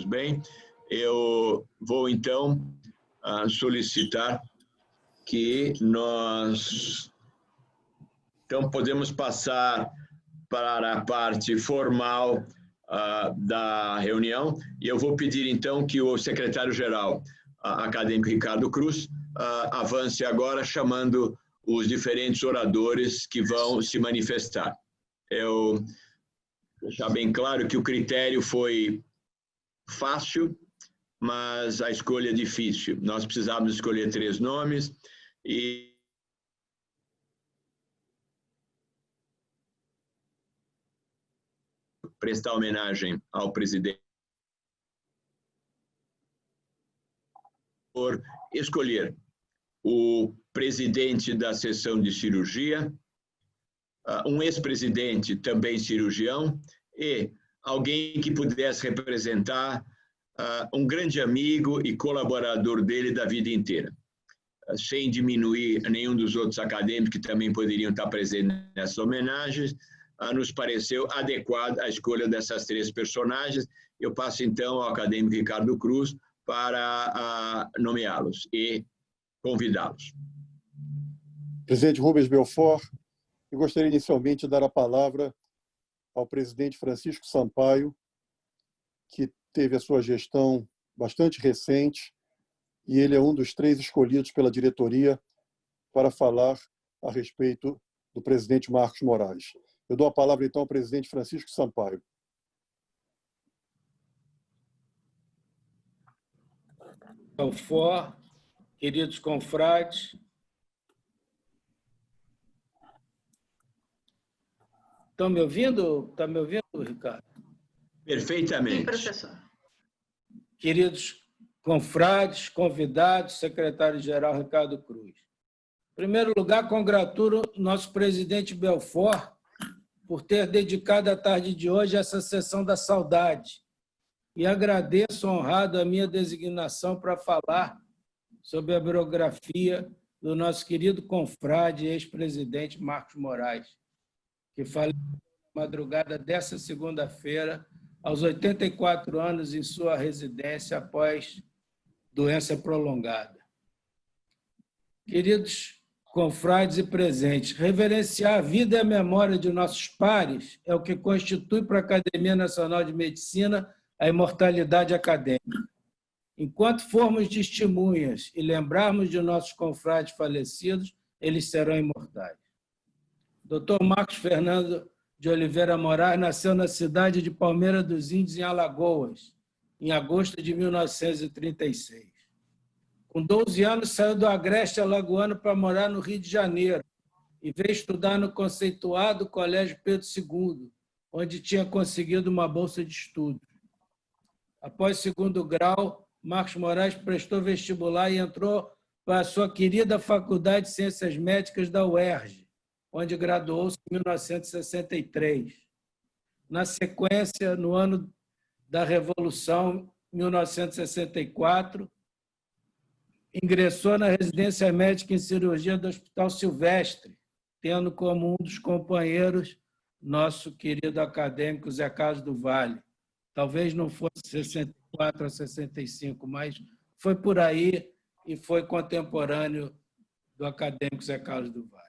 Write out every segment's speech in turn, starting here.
bem, eu vou, então, solicitar que nós então podemos passar para a parte formal da reunião, e eu vou pedir, então, que o secretário-geral acadêmico Ricardo Cruz avance agora, chamando os diferentes oradores que vão se manifestar. Eu deixar bem claro que o critério foi fácil, mas a escolha é difícil. Nós precisávamos escolher 3 nomes e prestar homenagem ao presidente por escolher o presidente da seção de cirurgia, um ex-presidente também cirurgião e alguém que pudesse representar um grande amigo e colaborador dele da vida inteira, sem diminuir nenhum dos outros acadêmicos que também poderiam estar presentes nessas homenagens. Nos pareceu adequada a escolha dessas 3 personagens. Eu passo, então, ao acadêmico Ricardo Cruz para nomeá-los e convidá-los. Presidente Rubens Belfort, eu gostaria inicialmente de dar a palavra ao presidente Francisco Sampaio, que teve a sua gestão bastante recente, e ele é um dos 3 escolhidos pela diretoria para falar a respeito do presidente Marcos Moraes. Eu dou a palavra, então, ao presidente Francisco Sampaio. Belfort, queridos confrades, estão me ouvindo? Está me ouvindo, Ricardo? Perfeitamente. Sim, professor. Queridos confrades, convidados, secretário-geral Ricardo Cruz. Em primeiro lugar, congratulo nosso presidente Belfort por ter dedicado a tarde de hoje a essa sessão da saudade e agradeço honrado a minha designação para falar sobre a biografia do nosso querido confrade e ex-presidente Marcos Moraes, que faleceu na madrugada dessa segunda-feira, aos 84 anos, em sua residência após doença prolongada. Queridos confrades e presentes, reverenciar a vida e a memória de nossos pares é o que constitui para a Academia Nacional de Medicina a imortalidade acadêmica. Enquanto formos testemunhas e lembrarmos de nossos confrades falecidos, eles serão imortais. Dr. Marcos Fernando de Oliveira Moraes nasceu na cidade de Palmeira dos Índios, em Alagoas, em agosto de 1936. Com 12 anos, saiu do agreste alagoano para morar no Rio de Janeiro e veio estudar no conceituado Colégio Pedro II, onde tinha conseguido uma bolsa de estudo. Após 2º grau, Marcos Moraes prestou vestibular e entrou para a sua querida Faculdade de Ciências Médicas da UERJ, onde graduou-se em 1963. Na sequência, no ano da Revolução, 1964, ingressou na residência médica em cirurgia do Hospital Silvestre, tendo como um dos companheiros nosso querido acadêmico Zé Carlos do Vale. Talvez não fosse 64 a 65, mas foi por aí e foi contemporâneo do acadêmico Zé Carlos do Vale.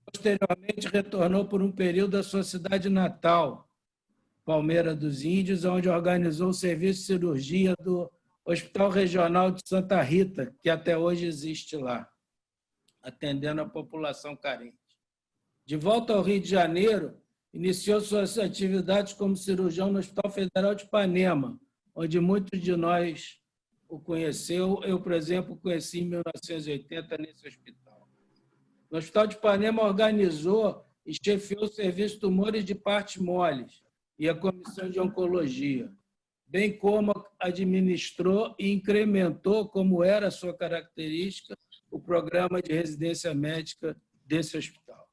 Posteriormente, retornou por um período à sua cidade natal, Palmeira dos Índios, onde organizou o serviço de cirurgia do Hospital Regional de Santa Rita, que até hoje existe lá, atendendo a população carente. De volta ao Rio de Janeiro, iniciou suas atividades como cirurgião no Hospital Federal de Ipanema, onde muitos de nós o conheceu. Eu, por exemplo, o conheci em 1980 nesse hospital. No Hospital de Ipanema, organizou e chefiou o serviço de tumores de partes moles e a comissão de oncologia, bem como administrou e incrementou, como era a sua característica, o programa de residência médica desse hospital.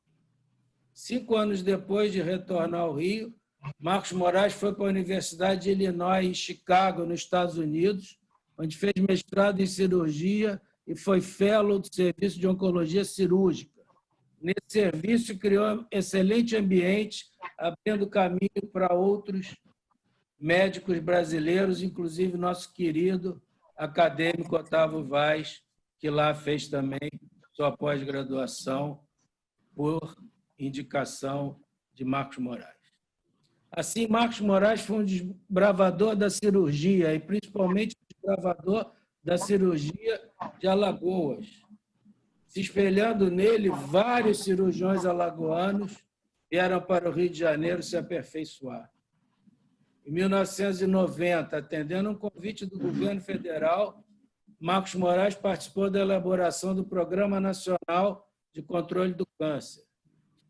5 anos depois de retornar ao Rio, Marcos Moraes foi para a Universidade de Illinois, em Chicago, nos Estados Unidos, onde fez mestrado em cirurgia e foi fellow do Serviço de Oncologia Cirúrgica. Nesse serviço, criou um excelente ambiente, abrindo caminho para outros médicos brasileiros, inclusive nosso querido acadêmico Otávio Vaz, que lá fez também sua pós-graduação por indicação de Marcos Moraes. Assim, Marcos Moraes foi um desbravador da cirurgia e principalmente desbravador da cirurgia de Alagoas, se espelhando nele, vários cirurgiões alagoanos vieram para o Rio de Janeiro se aperfeiçoar. Em 1990, atendendo um convite do governo federal, Marcos Moraes participou da elaboração do Programa Nacional de Controle do Câncer.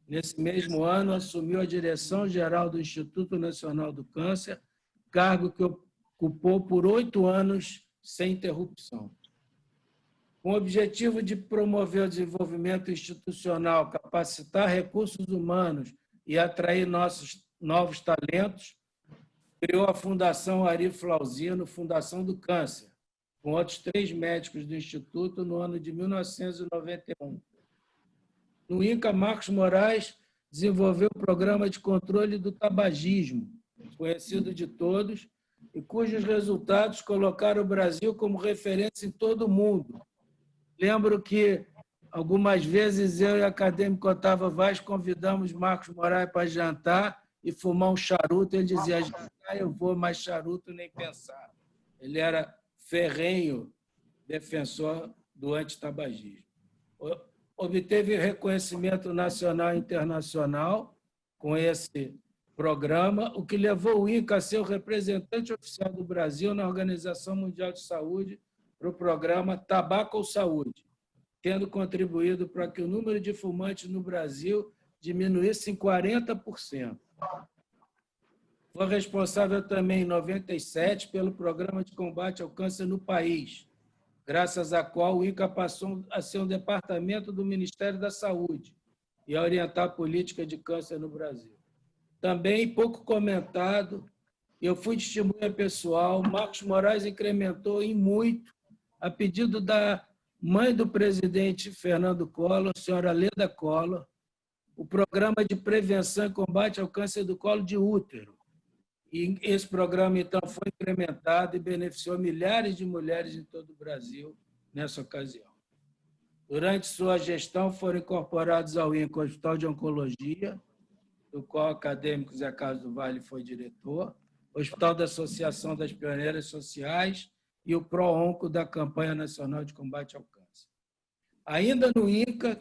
Nesse mesmo ano, assumiu a direção-geral do Instituto Nacional do Câncer, cargo que ocupou por 8 anos sem interrupção. Com o objetivo de promover o desenvolvimento institucional, capacitar recursos humanos e atrair novos talentos, criou a Fundação Ari Flauzino, Fundação do Câncer, com outros 3 médicos do Instituto no ano de 1991. No INCA, Marcos Moraes desenvolveu o Programa de Controle do Tabagismo, conhecido de todos, e cujos resultados colocaram o Brasil como referência em todo o mundo. Lembro que algumas vezes eu e o acadêmico Otávio Vaz convidamos Marcos Moraes para jantar e fumar um charuto. Ele dizia: jantar eu vou, mas charuto nem pensar. Ele era ferrenho defensor do antitabagismo. Obteve reconhecimento nacional e internacional com esse programa, o que levou o INCA a ser o representante oficial do Brasil na Organização Mundial de Saúde para o programa Tabaco ou Saúde, tendo contribuído para que o número de fumantes no Brasil diminuísse em 40%. Foi responsável também, em 97, pelo Programa de Combate ao Câncer no país, graças à qual o INCA passou a ser um departamento do Ministério da Saúde e a orientar a política de câncer no Brasil. Também, pouco comentado, eu fui testemunha pessoal, Marcos Moraes incrementou em muito, a pedido da mãe do presidente Fernando Collor, a senhora Leda Collor, o programa de prevenção e combate ao câncer do colo de útero. E esse programa, então, foi incrementado e beneficiou milhares de mulheres em todo o Brasil nessa ocasião. Durante sua gestão, foram incorporados ao INCA o Hospital de Oncologia, do qual o acadêmico Zé Carlos do Vale foi diretor, o Hospital da Associação das Pioneiras Sociais e o PROONCO da Campanha Nacional de Combate ao Câncer. Ainda no INCA,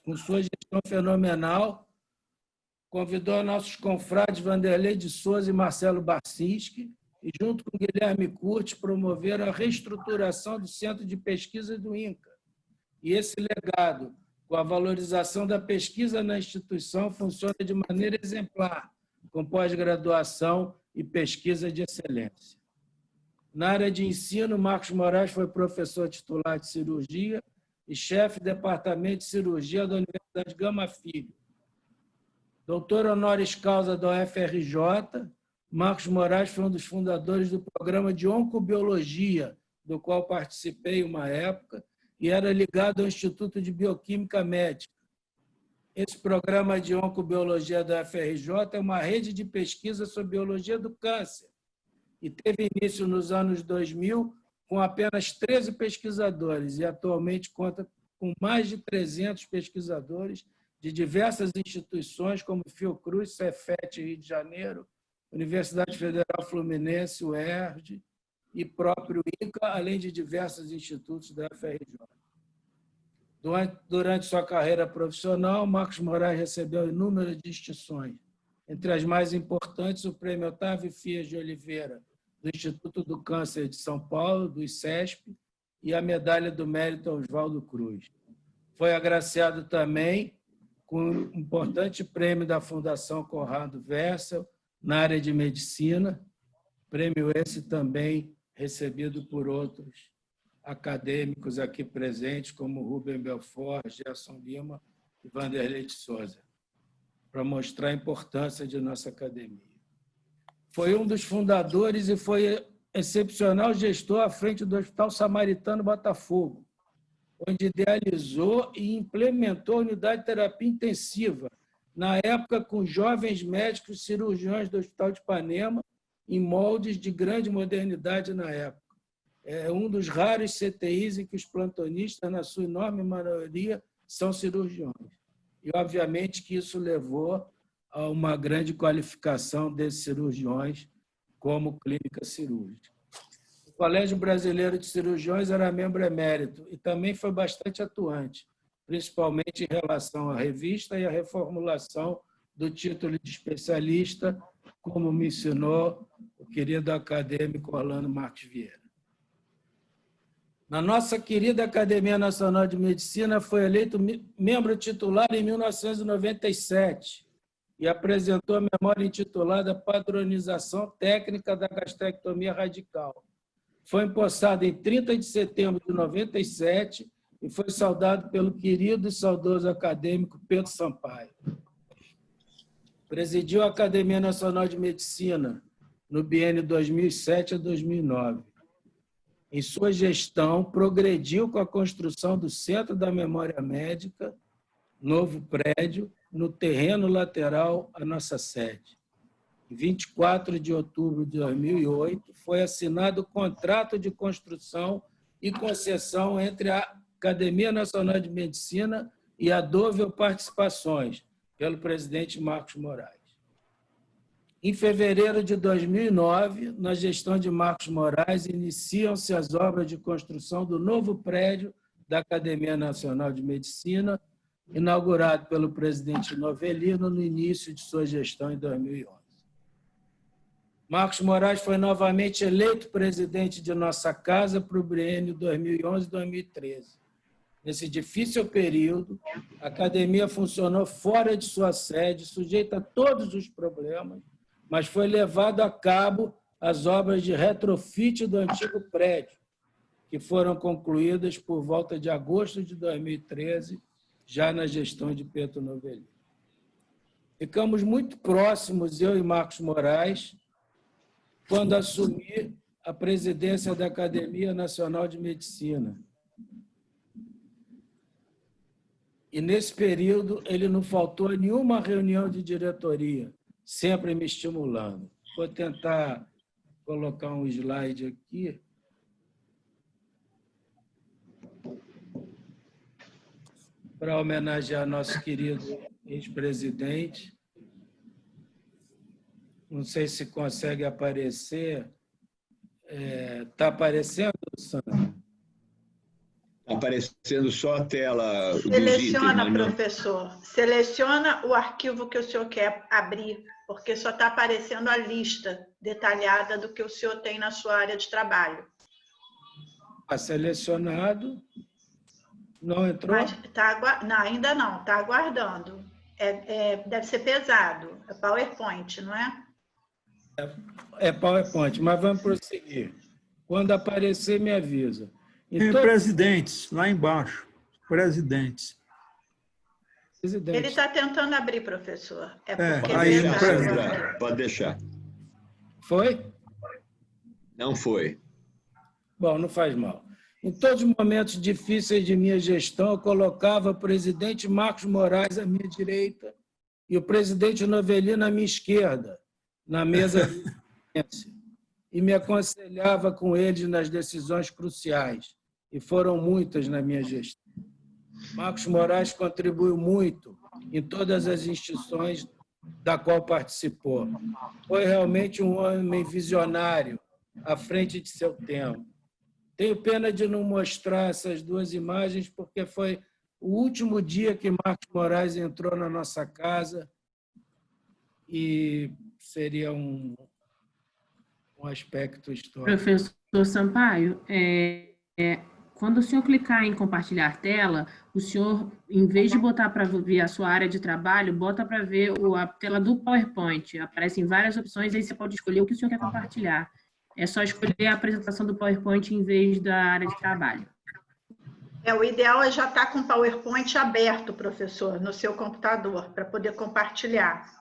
com sua gestão fenomenal, convidou nossos confrades Vanderlei de Souza e Marcelo Barcinski, e, junto com Guilherme Curti, promoveram a reestruturação do Centro de Pesquisa do INCA. E esse legado, com a valorização da pesquisa na instituição, funciona de maneira exemplar, com pós-graduação e pesquisa de excelência. Na área de ensino, Marcos Moraes foi professor titular de cirurgia e chefe do departamento de cirurgia da Universidade Gama Filho. Doutor honoris causa da UFRJ, Marcos Moraes foi um dos fundadores do programa de oncobiologia, do qual participei uma época, e era ligado ao Instituto de Bioquímica Médica. Esse programa de oncobiologia da UFRJ é uma rede de pesquisa sobre biologia do câncer e teve início nos anos 2000 com apenas 13 pesquisadores e atualmente conta com mais de 300 pesquisadores de diversas instituições como Fiocruz, Cefet, Rio de Janeiro, Universidade Federal Fluminense, UERJ e próprio INCA, além de diversos institutos da UFRJ. Durante sua carreira profissional, Marcos Moraes recebeu inúmeras distinções, entre as mais importantes o Prêmio Otávio Fias de Oliveira, do Instituto do Câncer de São Paulo, do ICESP, e a Medalha do Mérito Oswaldo Cruz. Foi agraciado também com um importante prêmio da Fundação Conrado Wessel, na área de medicina, prêmio esse também recebido por outros acadêmicos aqui presentes, como Rubem Belfort, Gerson Lima e Vanderlei de Souza, para mostrar a importância de nossa academia. Foi um dos fundadores e foi excepcional gestor à frente do Hospital Samaritano Botafogo, onde idealizou e implementou a unidade de terapia intensiva, na época com jovens médicos cirurgiões do Hospital de Ipanema, em moldes de grande modernidade na época. É um dos raros CTIs em que os plantonistas, na sua enorme maioria, são cirurgiões. E, obviamente, que isso levou a uma grande qualificação desses cirurgiões como clínica cirúrgica. O Colégio Brasileiro de Cirurgiões era membro emérito e também foi bastante atuante, principalmente em relação à revista e à reformulação do título de especialista, como me ensinou o querido acadêmico Orlando Marques Vieira. Na nossa querida Academia Nacional de Medicina, foi eleito membro titular em 1997 e apresentou a memória intitulada Padronização Técnica da Gastrectomia Radical. Foi empossado em 30 de setembro de 97 e foi saudado pelo querido e saudoso acadêmico Pedro Sampaio. Presidiu a Academia Nacional de Medicina no biênio 2007 a 2009. Em sua gestão, progrediu com a construção do Centro da Memória Médica, novo prédio, no terreno lateral à nossa sede. Em 24 de outubro de 2008, foi assinado o contrato de construção e concessão entre a Academia Nacional de Medicina e a Dovel Participações, pelo presidente Marcos Moraes. Em fevereiro de 2009, na gestão de Marcos Moraes, iniciam-se as obras de construção do novo prédio da Academia Nacional de Medicina, inaugurado pelo presidente Novelino no início de sua gestão em 2011. Marcos Moraes foi novamente eleito presidente de nossa casa para o biênio 2011-2013. Nesse difícil período, a academia funcionou fora de sua sede, sujeita a todos os problemas, mas foi levado a cabo as obras de retrofit do antigo prédio, que foram concluídas por volta de agosto de 2013, já na gestão de Pedro Novelino. Ficamos muito próximos, eu e Marcos Moraes, quando assumi a presidência da Academia Nacional de Medicina. E, nesse período, ele não faltou a nenhuma reunião de diretoria, sempre me estimulando. Vou tentar colocar um slide aqui. Para homenagear nosso querido ex-presidente. Não sei se consegue aparecer. Está aparecendo, Sandra? Está aparecendo só a tela dos itens. Seleciona, professor. Seleciona o arquivo que o senhor quer abrir, porque só está aparecendo a lista detalhada do que o senhor tem na sua área de trabalho. Está selecionado. Não entrou? Não, ainda não. Está aguardando. Deve ser pesado. É PowerPoint, não é? É PowerPoint, mas vamos prosseguir. Quando aparecer, me avisa. Então, presidentes, lá embaixo. Presidentes. Ele está tentando abrir, professor. Pode deixar. Foi? Não foi. Bom, não faz mal. Em todos os momentos difíceis de minha gestão, eu colocava o presidente Marcos Moraes à minha direita e o presidente Novelino à minha esquerda, na mesa de presidência, e me aconselhava com eles nas decisões cruciais, e foram muitas na minha gestão. Marcos Moraes contribuiu muito em todas as instituições da qual participou. Foi realmente um homem visionário, à frente de seu tempo. Tenho pena de não mostrar essas duas imagens, porque foi o último dia que Marcos Moraes entrou na nossa casa e seria um aspecto histórico. Professor Sampaio, quando o senhor clicar em compartilhar tela, o senhor, em vez de botar para ver a sua área de trabalho, bota para ver a tela do PowerPoint. Aparecem várias opções, aí você pode escolher o que o senhor quer compartilhar. É só escolher a apresentação do PowerPoint em vez da área de trabalho. O ideal é já estar com o PowerPoint aberto, professor, no seu computador, para poder compartilhar.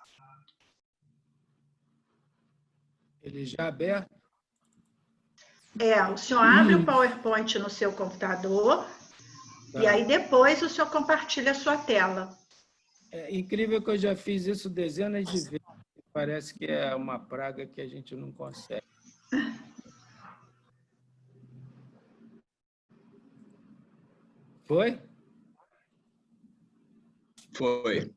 Ele já aberto? O senhor abre o PowerPoint no seu computador e aí depois o senhor compartilha a sua tela. É incrível que eu já fiz isso dezenas de vezes. Parece que é uma praga que a gente não consegue. Foi? Foi.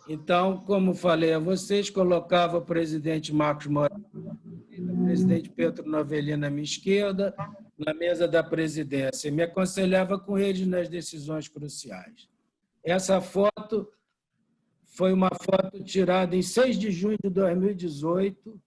Então, como falei a vocês, colocava o presidente Marcos Moraes, o presidente Pedro Novelli à minha esquerda, na mesa da presidência, e me aconselhava com eles nas decisões cruciais. Essa foto foi uma foto tirada em 6 de junho de 2018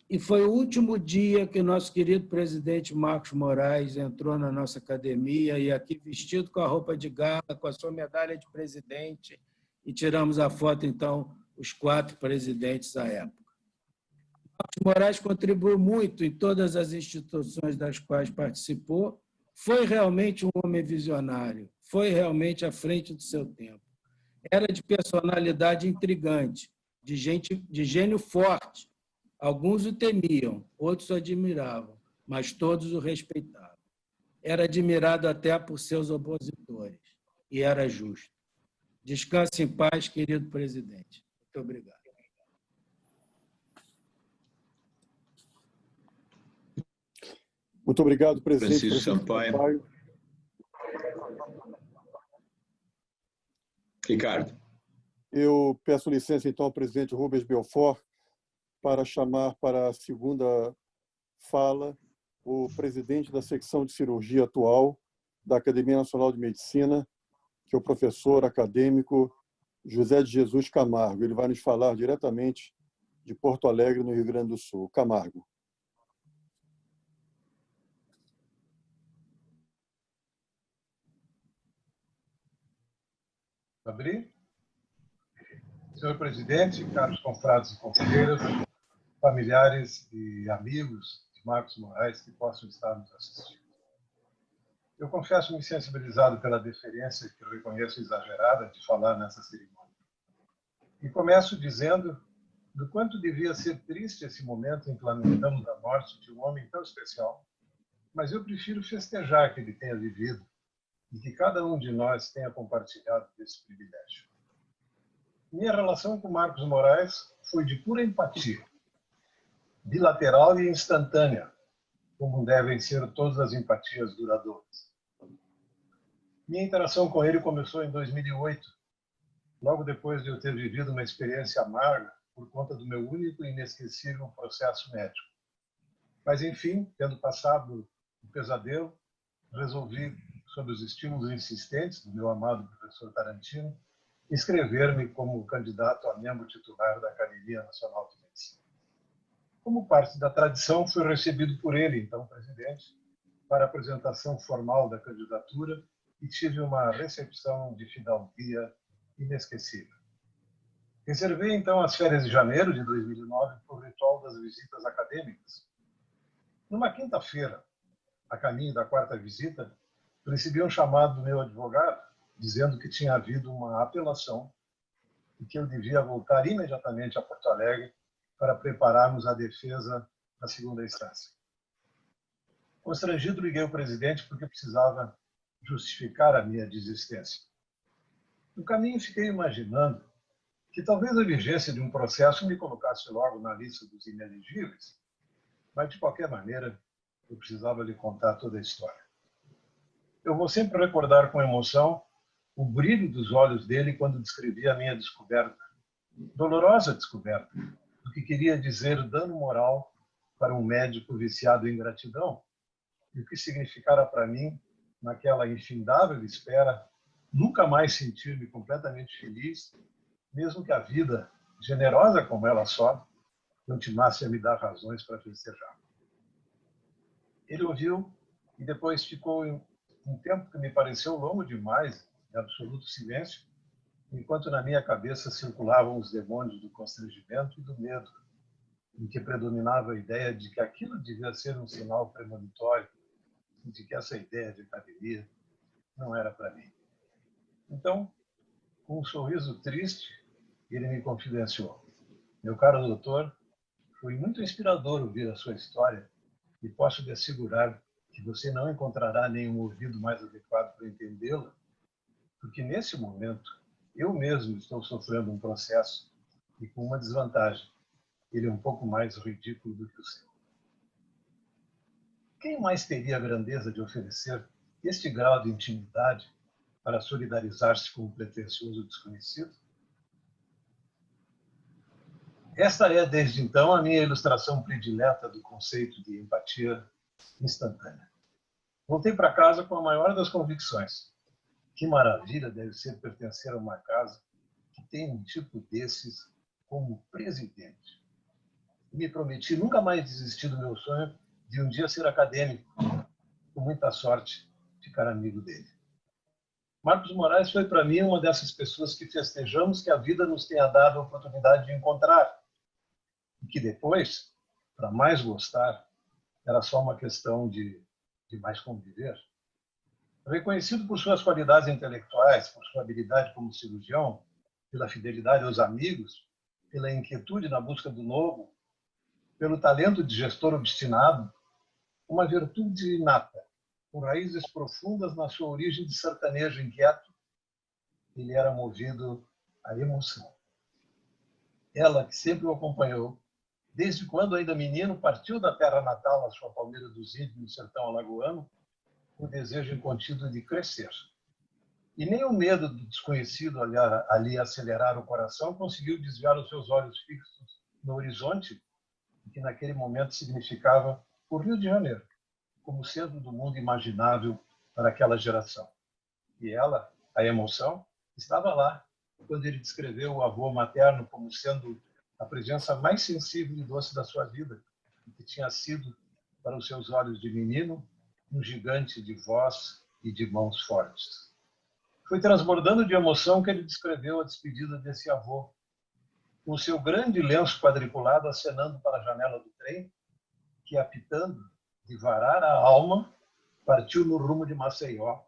e foi o último dia que o nosso querido presidente Marcos Moraes entrou na nossa academia e aqui vestido com a roupa de gala, com a sua medalha de presidente, e tiramos a foto, então, os 4 presidentes à época. Marcos Moraes contribuiu muito em todas as instituições das quais participou, foi realmente um homem visionário, foi realmente à frente do seu tempo. Era de personalidade intrigante, de gênio forte. Alguns o temiam, outros o admiravam, mas todos o respeitavam. Era admirado até por seus opositores, e era justo. Descanse em paz, querido presidente. Muito obrigado. Muito obrigado, presidente Francisco Sampaio. Ricardo. Eu peço licença, então, ao presidente Rubens Belfort para chamar para a segunda fala o presidente da secção de cirurgia atual da Academia Nacional de Medicina, que é o professor acadêmico José de Jesus Camargo. Ele vai nos falar diretamente de Porto Alegre, no Rio Grande do Sul. Camargo. Abrir? Senhor presidente, caros confrades e confreiras, familiares e amigos de Marcos Moraes que possam estar nos assistindo. Eu confesso-me sensibilizado pela deferência que eu reconheço exagerada de falar nessa cerimônia. E começo dizendo do quanto devia ser triste esse momento em que lamentamos a morte de um homem tão especial, mas eu prefiro festejar que ele tenha vivido e que cada um de nós tenha compartilhado desse privilégio. Minha relação com Marcos Moraes foi de pura empatia, bilateral e instantânea, como devem ser todas as empatias duradouras. Minha interação com ele começou em 2008, logo depois de eu ter vivido uma experiência amarga por conta do meu único e inesquecível processo médico. Mas, enfim, tendo passado o pesadelo, resolvi, sob os estímulos insistentes do meu amado professor Tarantino, inscrever-me como candidato a membro titular da Academia Nacional de Medicina. Como parte da tradição, fui recebido por ele, então presidente, para a apresentação formal da candidatura e tive uma recepção de fidalguia inesquecível. Reservei, então, as férias de janeiro de 2009 para o ritual das visitas acadêmicas. Numa quinta-feira, a caminho da 4ª visita, recebi um chamado do meu advogado, dizendo que tinha havido uma apelação e que eu devia voltar imediatamente a Porto Alegre para prepararmos a defesa da 2ª instância. Constrangido, liguei ao presidente porque precisava justificar a minha desistência. No caminho, fiquei imaginando que talvez a vigência de um processo me colocasse logo na lista dos inelegíveis, mas, de qualquer maneira, eu precisava lhe contar toda a história. Eu vou sempre recordar com emoção o brilho dos olhos dele quando descrevia a minha descoberta, dolorosa descoberta, do que queria dizer dano moral para um médico viciado em gratidão, e o que significara para mim, naquela infindável espera, nunca mais sentir-me completamente feliz, mesmo que a vida, generosa como ela só, continuasse a me dar razões para festejar. Ele ouviu e depois ficou um tempo que me pareceu longo demais, em absoluto silêncio, enquanto na minha cabeça circulavam os demônios do constrangimento e do medo, em que predominava a ideia de que aquilo devia ser um sinal premonitório, e de que essa ideia de academia não era para mim. Então, com um sorriso triste, ele me confidenciou: meu caro doutor, foi muito inspirador ouvir a sua história e posso lhe assegurar que você não encontrará nenhum ouvido mais adequado para entendê-la, porque nesse momento eu mesmo estou sofrendo um processo e com uma desvantagem. Ele é um pouco mais ridículo do que o seu. Quem mais teria a grandeza de oferecer este grau de intimidade para solidarizar-se com um pretensioso desconhecido? Esta é, desde então, a minha ilustração predileta do conceito de empatia instantânea. Voltei para casa com a maior das convicções. Que maravilha deve ser pertencer a uma casa que tem um tipo desses como presidente. Me prometi nunca mais desistir do meu sonho de um dia ser acadêmico, com muita sorte, ficar amigo dele. Marcos Moraes foi para mim uma dessas pessoas que festejamos que a vida nos tenha dado a oportunidade de encontrar e que depois, para mais gostar, era só uma questão de mais conviver. Reconhecido por suas qualidades intelectuais, por sua habilidade como cirurgião, pela fidelidade aos amigos, pela inquietude na busca do novo, pelo talento de gestor obstinado, uma virtude inata, com raízes profundas na sua origem de sertanejo inquieto, ele era movido à emoção. Ela, que sempre o acompanhou, desde quando ainda menino partiu da terra natal, a sua Palmeira dos Índios, no sertão alagoano, com o desejo incontido de crescer. E nem o medo do desconhecido ali acelerar o coração conseguiu desviar os seus olhos fixos no horizonte, que naquele momento significava o Rio de Janeiro, como centro do mundo imaginável para aquela geração. E ela, a emoção, estava lá, quando ele descreveu o avô materno como sendo a presença mais sensível e doce da sua vida, e que tinha sido, para os seus olhos de menino, um gigante de voz e de mãos fortes. Foi transbordando de emoção que ele descreveu a despedida desse avô, com o seu grande lenço quadriculado acenando para a janela do trem, que, apitando de varar a alma, partiu no rumo de Maceió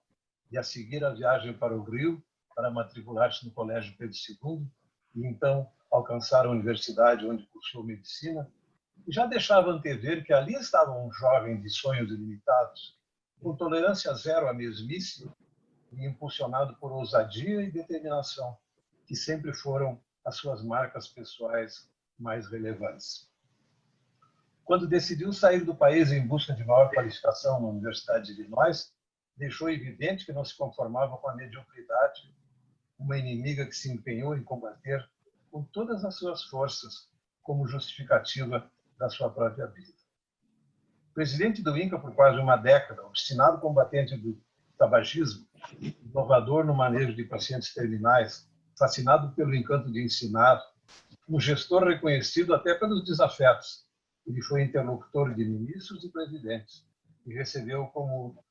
e a seguir a viagem para o Rio, para matricular-se no Colégio Pedro II e então alcançar a universidade onde cursou medicina, e já deixava antever que ali estava um jovem de sonhos ilimitados, com tolerância zero à mesmice e impulsionado por ousadia e determinação, que sempre foram as suas marcas pessoais mais relevantes. Quando decidiu sair do país em busca de maior qualificação na Universidade de Illinois, deixou evidente que não se conformava com a mediocridade, uma inimiga que se empenhou em combater com todas as suas forças como justificativa da sua própria vida. Presidente do INCA por quase uma década, obstinado combatente do tabagismo, inovador no manejo de pacientes terminais, fascinado pelo encanto de ensinar, um gestor reconhecido até pelos desafetos. Ele foi interlocutor de ministros e presidentes e recebeu como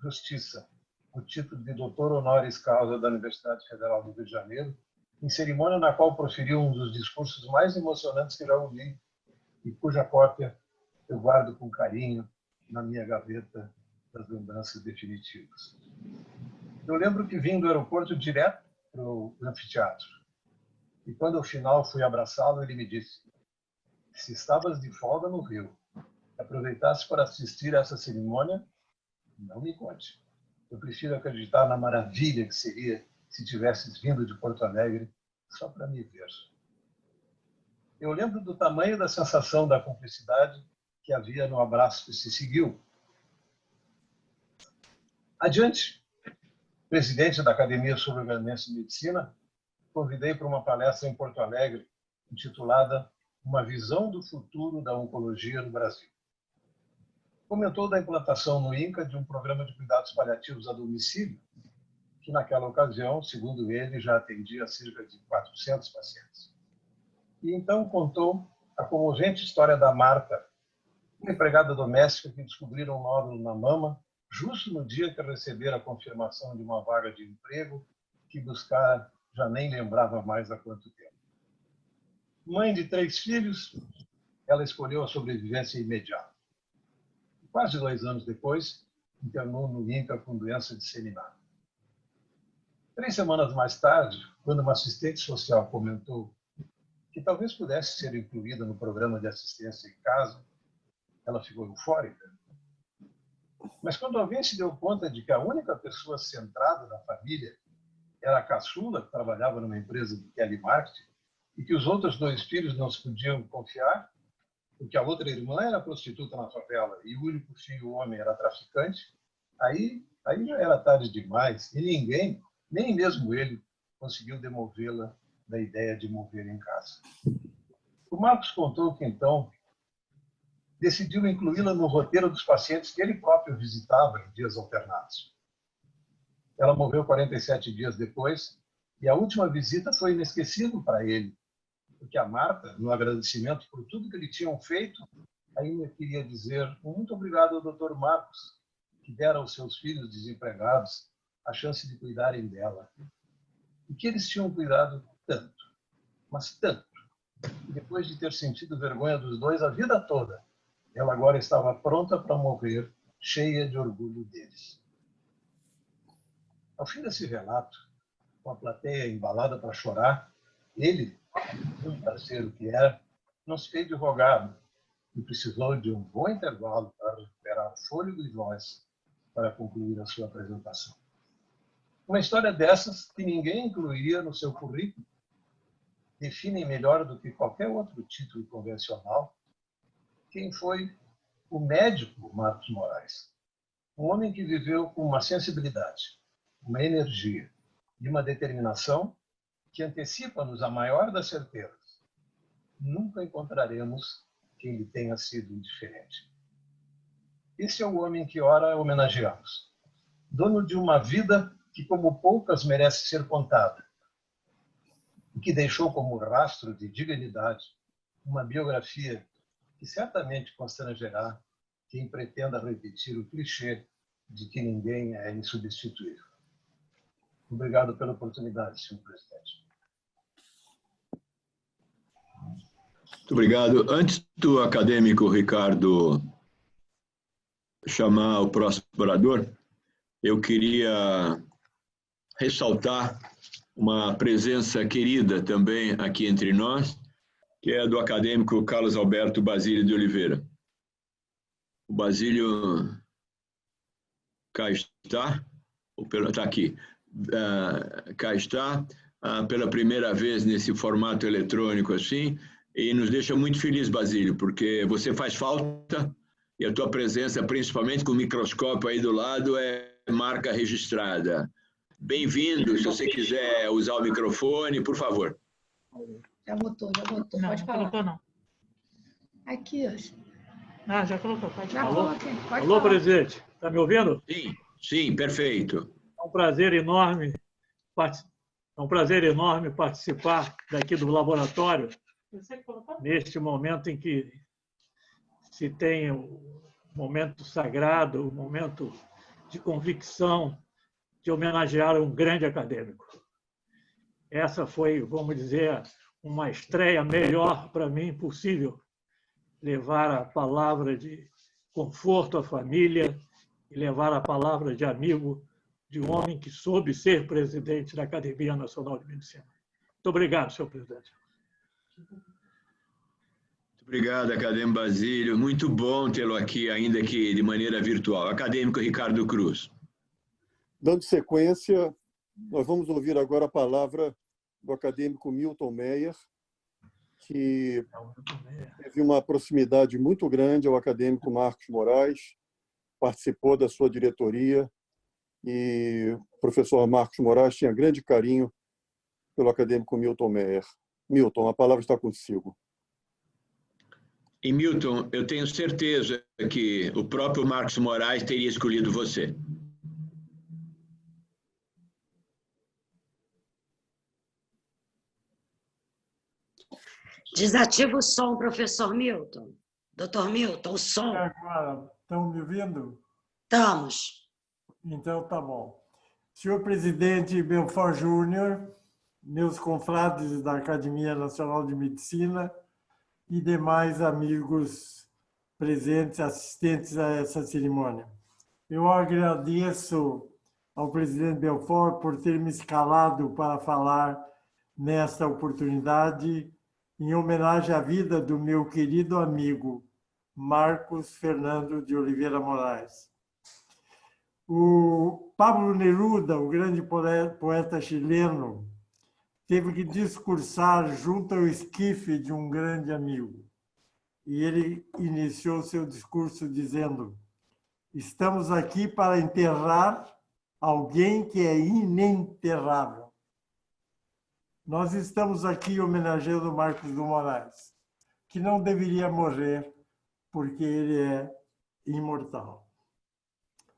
justiça o título de doutor honoris causa da Universidade Federal do Rio de Janeiro, em cerimônia na qual proferiu um dos discursos mais emocionantes que já ouvi e cuja cópia eu guardo com carinho na minha gaveta das lembranças definitivas. Eu lembro que vim do aeroporto direto para o anfiteatro. E quando ao final fui abraçá-lo, ele me disse: se estavas de folga no Rio, aproveitasse para assistir a essa cerimônia, não me conte. Eu prefiro acreditar na maravilha que seria se tivesses vindo de Porto Alegre só para me ver. Eu lembro do tamanho da sensação da cumplicidade que havia no abraço que se seguiu. Adiante, presidente da Academia Sul-Americana de Medicina, convidei para uma palestra em Porto Alegre, intitulada Uma Visão do Futuro da Oncologia no Brasil. Comentou da implantação no INCA de um programa de cuidados paliativos a domicílio, que naquela ocasião, segundo ele, já atendia cerca de 400 pacientes. E então contou a comovente história da Marta, uma empregada doméstica que descobriram um nódulo na mama justo no dia que recebera a confirmação de uma vaga de emprego que buscar já nem lembrava mais há quanto tempo. Mãe de 3 filhos, ela escolheu a sobrevivência imediata. Quase 2 anos depois, internou no INCA com doença disseminada. 3 semanas mais tarde, quando uma assistente social comentou que talvez pudesse ser incluída no programa de assistência em casa, ela ficou eufórica. Mas quando alguém se deu conta de que a única pessoa centrada na família era a caçula, que trabalhava numa empresa de telemarketing, e que os outros 2 filhos não se podiam confiar, porque a outra irmã era prostituta na favela e o único filho, o homem, era traficante, aí já era tarde demais e ninguém, nem mesmo ele, conseguiu demovê-la da ideia de mover em casa. O Marcos contou que, então, decidiu incluí-la no roteiro dos pacientes que ele próprio visitava em dias alternados. Ela morreu 47 dias depois e a última visita foi inesquecível para ele, porque a Marta, no agradecimento por tudo que lhe tinham feito, ainda queria dizer um muito obrigado ao Dr. Marcos, que dera aos seus filhos desempregados a chance de cuidarem dela. E que eles tinham cuidado tanto, mas tanto, que depois de ter sentido vergonha dos 2 a vida toda, ela agora estava pronta para morrer, cheia de orgulho deles. Ao fim desse relato, com a plateia embalada para chorar, ele, um parceiro que era, não se fez de rogado e precisou de um bom intervalo para recuperar fôlego e voz para concluir a sua apresentação. Uma história dessas que ninguém incluiria no seu currículo define melhor do que qualquer outro título convencional quem foi o médico Marcos Moraes. Um homem que viveu com uma sensibilidade, uma energia e uma determinação que antecipa-nos a maior das certezas. Nunca encontraremos quem lhe tenha sido indiferente. Esse é o homem que ora homenageamos, dono de uma vida que, como poucas, merece ser contada, e que deixou como rastro de dignidade uma biografia que certamente constrangerá quem pretenda repetir o clichê de que ninguém é insubstituível. Obrigado pela oportunidade, senhor presidente. Muito obrigado. Antes do acadêmico Ricardo chamar o próximo orador, eu queria ressaltar uma presença querida também aqui entre nós, que é do acadêmico Carlos Alberto Basílio de Oliveira. O Basílio cá está, está aqui, cá está, pela primeira vez nesse formato eletrônico assim, e nos deixa muito feliz, Basílio, porque você faz falta e a tua presença, principalmente com o microscópio aí do lado, é marca registrada. Bem-vindo, se você quiser usar o microfone, por favor. Já botou. Não, Pode falar. Não colocou, não. Aqui, ó. Já colocou, pode Já falar. coloquei. Pode Alô, falar. presidente, está me ouvindo? Sim, perfeito. É um prazer enorme participar daqui do laboratório, neste momento em que se tem o momento sagrado, o momento de convicção de homenagear um grande acadêmico. Essa foi, vamos dizer, uma estreia melhor para mim possível, levar a palavra de conforto à família e levar a palavra de amigo de um homem que soube ser presidente da Academia Nacional de Medicina. Muito obrigado, senhor presidente. Muito obrigado, acadêmico Basílio. Muito bom tê-lo aqui, ainda que de maneira virtual. Acadêmico Ricardo Cruz. Dando sequência, nós vamos ouvir agora a palavra do acadêmico Milton Meyer, que teve uma proximidade muito grande ao acadêmico Marcos Moraes, participou da sua diretoria, e o professor Marcos Moraes tinha grande carinho pelo acadêmico Milton Meyer. Milton, a palavra está consigo. E, Milton, eu tenho certeza que o próprio Marcos Moraes teria escolhido você. Desativa o som, professor Milton. Doutor Milton, o som. E agora, estão me ouvindo? Estamos. Então, tá bom. Senhor presidente Belfort Júnior, meus confrades da Academia Nacional de Medicina e demais amigos presentes, assistentes a essa cerimônia. Eu agradeço ao presidente Belfort por ter me escalado para falar nesta oportunidade em homenagem à vida do meu querido amigo Marcos Fernando de Oliveira Moraes. O Pablo Neruda, o grande poeta chileno, teve que discursar junto ao esquife de um grande amigo. E ele iniciou seu discurso dizendo: estamos aqui para enterrar alguém que é inenterrável. Nós estamos aqui homenageando Marcos de Moraes, que não deveria morrer porque ele é imortal.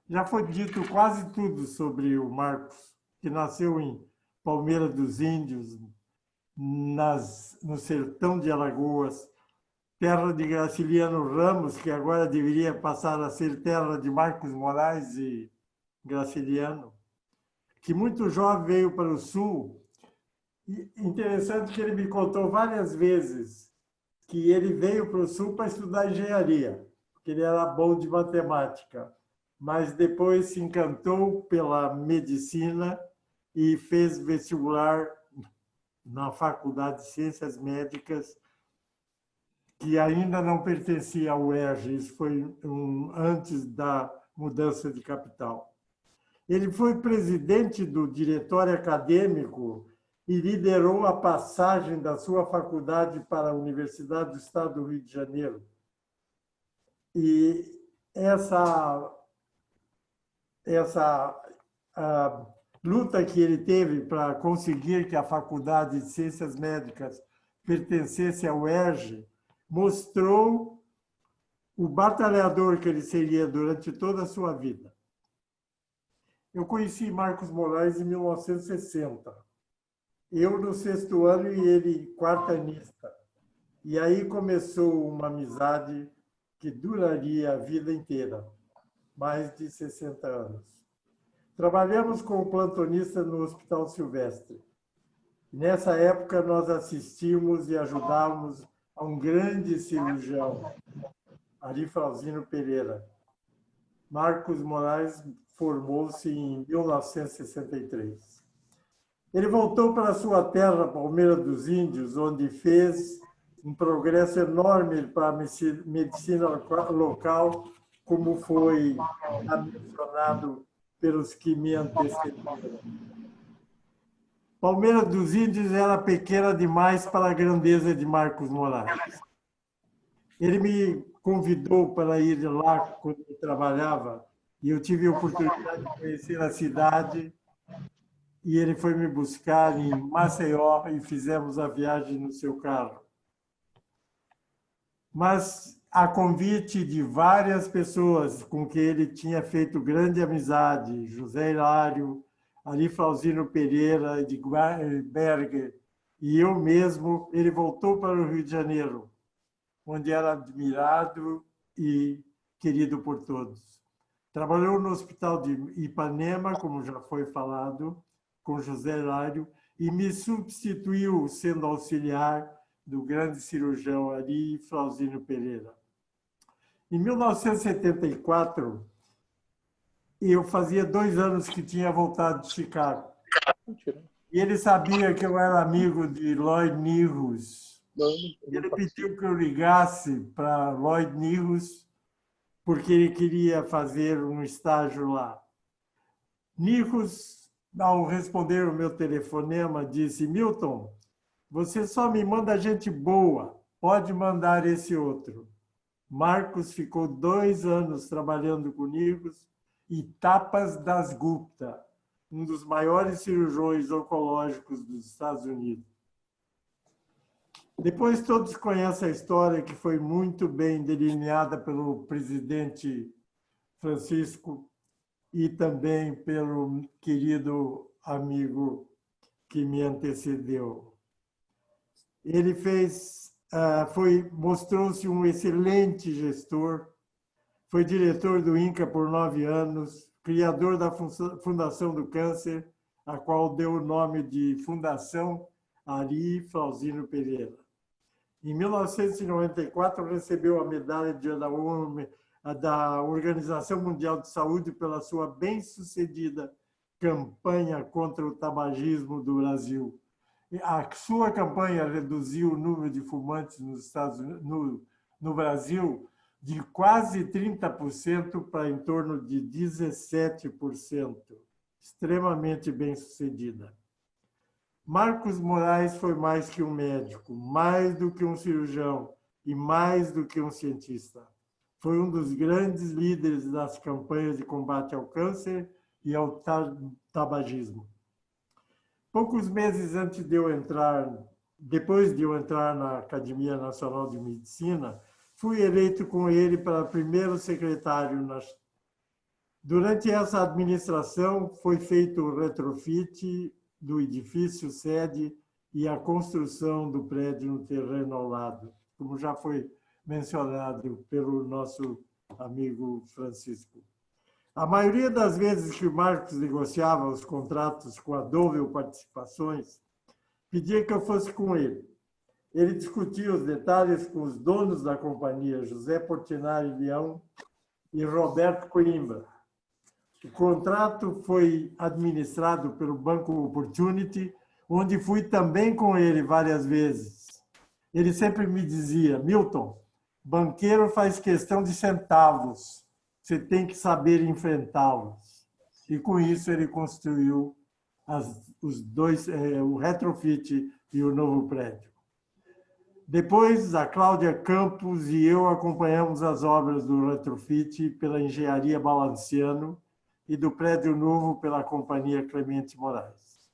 Já foi dito quase tudo sobre o Marcos, que nasceu em Palmeira dos Índios, no sertão de Alagoas, terra de Graciliano Ramos, que agora deveria passar a ser terra de Marcos Moraes e Graciliano, que muito jovem veio para o Sul. E interessante que ele me contou várias vezes que ele veio para o Sul para estudar engenharia, porque ele era bom de matemática, mas depois se encantou pela medicina e fez vestibular na Faculdade de Ciências Médicas, que ainda não pertencia ao UERJ, isso foi antes da mudança de capital. Ele foi presidente do diretório acadêmico e liderou a passagem da sua faculdade para a Universidade do Estado do Rio de Janeiro. E essa luta que ele teve para conseguir que a Faculdade de Ciências Médicas pertencesse ao UERJ mostrou o batalhador que ele seria durante toda a sua vida. Eu conheci Marcos Moraes em 1960. Eu no 6º ano e ele 4º anista. E aí começou uma amizade que duraria a vida inteira, mais de 60 anos. Trabalhamos como plantonista no Hospital Silvestre. Nessa época, nós assistimos e ajudávamos a um grande cirurgião, Ari Flauzino Pereira. Marcos Moraes formou-se em 1963. Ele voltou para sua terra, Palmeira dos Índios, onde fez um progresso enorme para a medicina local, como foi mencionado pelos que me antecederam. Palmeira dos Índios era pequena demais para a grandeza de Marcos Moraes. Ele me convidou para ir lá quando eu trabalhava e eu tive a oportunidade de conhecer a cidade e ele foi me buscar em Maceió e fizemos a viagem no seu carro. Mas a convite de várias pessoas com quem ele tinha feito grande amizade, José Hilário, Ari Flauzino Pereira, de Berger, e eu mesmo, ele voltou para o Rio de Janeiro, onde era admirado e querido por todos. Trabalhou no Hospital de Ipanema, como já foi falado, com José Hilário, e me substituiu sendo auxiliar do grande cirurgião Ari Flauzino Pereira. Em 1974, eu fazia 2 anos que tinha voltado de Chicago. E ele sabia que eu era amigo de Lloyd Nihus. Ele pediu que eu ligasse para Lloyd Nihus, porque ele queria fazer um estágio lá. Nihus, ao responder o meu telefonema, disse: Milton, você só me manda gente boa, pode mandar esse outro. Marcos ficou 2 anos trabalhando com Nihus e Tapas Das Gupta, um dos maiores cirurgiões oncológicos dos Estados Unidos. Depois todos conhecem a história que foi muito bem delineada pelo presidente Francisco e também pelo querido amigo que me antecedeu. Ele mostrou-se um excelente gestor, foi diretor do INCA por 9 anos, criador da Fundação do Câncer, a qual deu o nome de Fundação Ari Flauzino Pereira. Em 1994, recebeu a medalha da Organização Mundial de Saúde pela sua bem-sucedida campanha contra o tabagismo do Brasil. A sua campanha reduziu o número de fumantes no Brasil de quase 30% para em torno de 17%, extremamente bem-sucedida. Marcos Moraes foi mais que um médico, mais do que um cirurgião e mais do que um cientista. Foi um dos grandes líderes das campanhas de combate ao câncer e ao tabagismo. Poucos meses antes de eu entrar, depois de eu entrar na Academia Nacional de Medicina, fui eleito com ele para primeiro secretário. Durante essa administração, foi feito o retrofit do edifício sede e a construção do prédio no terreno ao lado, como já foi mencionado pelo nosso amigo Francisco. A maioria das vezes que o Marcos negociava os contratos com a Dovel Participações, pedia que eu fosse com ele. Ele discutia os detalhes com os donos da companhia, José Portinari Leão e Roberto Coimbra. O contrato foi administrado pelo Banco Opportunity, onde fui também com ele várias vezes. Ele sempre me dizia: Milton, banqueiro faz questão de centavos, você tem que saber enfrentá-los. E com isso ele construiu os dois, o retrofit e o novo prédio. Depois, a Cláudia Campos e eu acompanhamos as obras do retrofit pela Engenharia Balanciano e do prédio novo pela Companhia Clemente Moraes.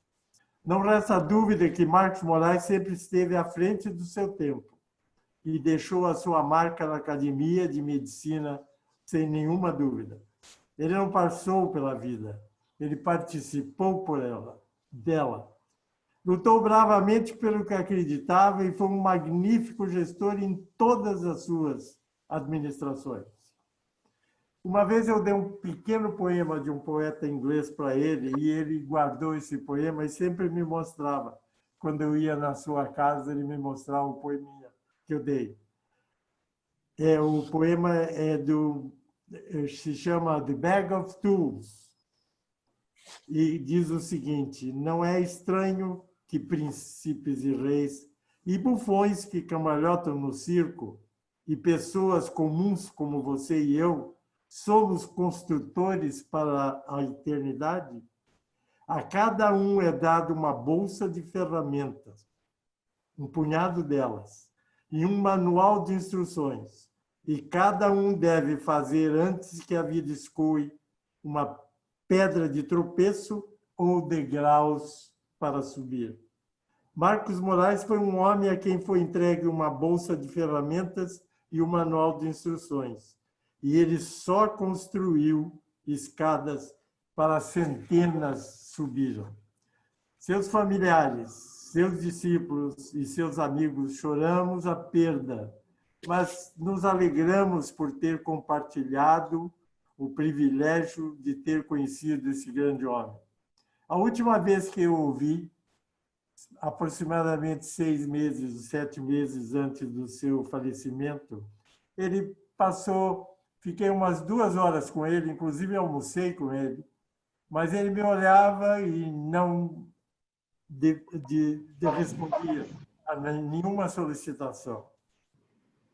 Não resta dúvida que Marcos Moraes sempre esteve à frente do seu tempo e deixou a sua marca na Academia de Medicina sem nenhuma dúvida. Ele não passou pela vida, ele participou dela. Lutou bravamente pelo que acreditava e foi um magnífico gestor em todas as suas administrações. Uma vez eu dei um pequeno poema de um poeta inglês para ele e ele guardou esse poema e sempre me mostrava. Quando eu ia na sua casa, ele me mostrava o poeminha que eu dei. O poema se chama The Bag of Tools e diz o seguinte: não é estranho que príncipes e reis e bufões que cambalhotam no circo e pessoas comuns como você e eu somos construtores para a eternidade? A cada um é dado uma bolsa de ferramentas, um punhado delas, e um manual de instruções. E cada um deve fazer antes que a vida escoe uma pedra de tropeço ou degraus para subir. Marcos Moraes foi um homem a quem foi entregue uma bolsa de ferramentas e um manual de instruções. E ele só construiu escadas para centenas subiram. Seus familiares, seus discípulos e seus amigos choramos a perda, mas nos alegramos por ter compartilhado o privilégio de ter conhecido esse grande homem. A última vez que eu o vi, aproximadamente 6 meses, 7 meses antes do seu falecimento, ele fiquei umas 2 horas com ele, inclusive almocei com ele, mas ele me olhava e não respondia a nenhuma solicitação.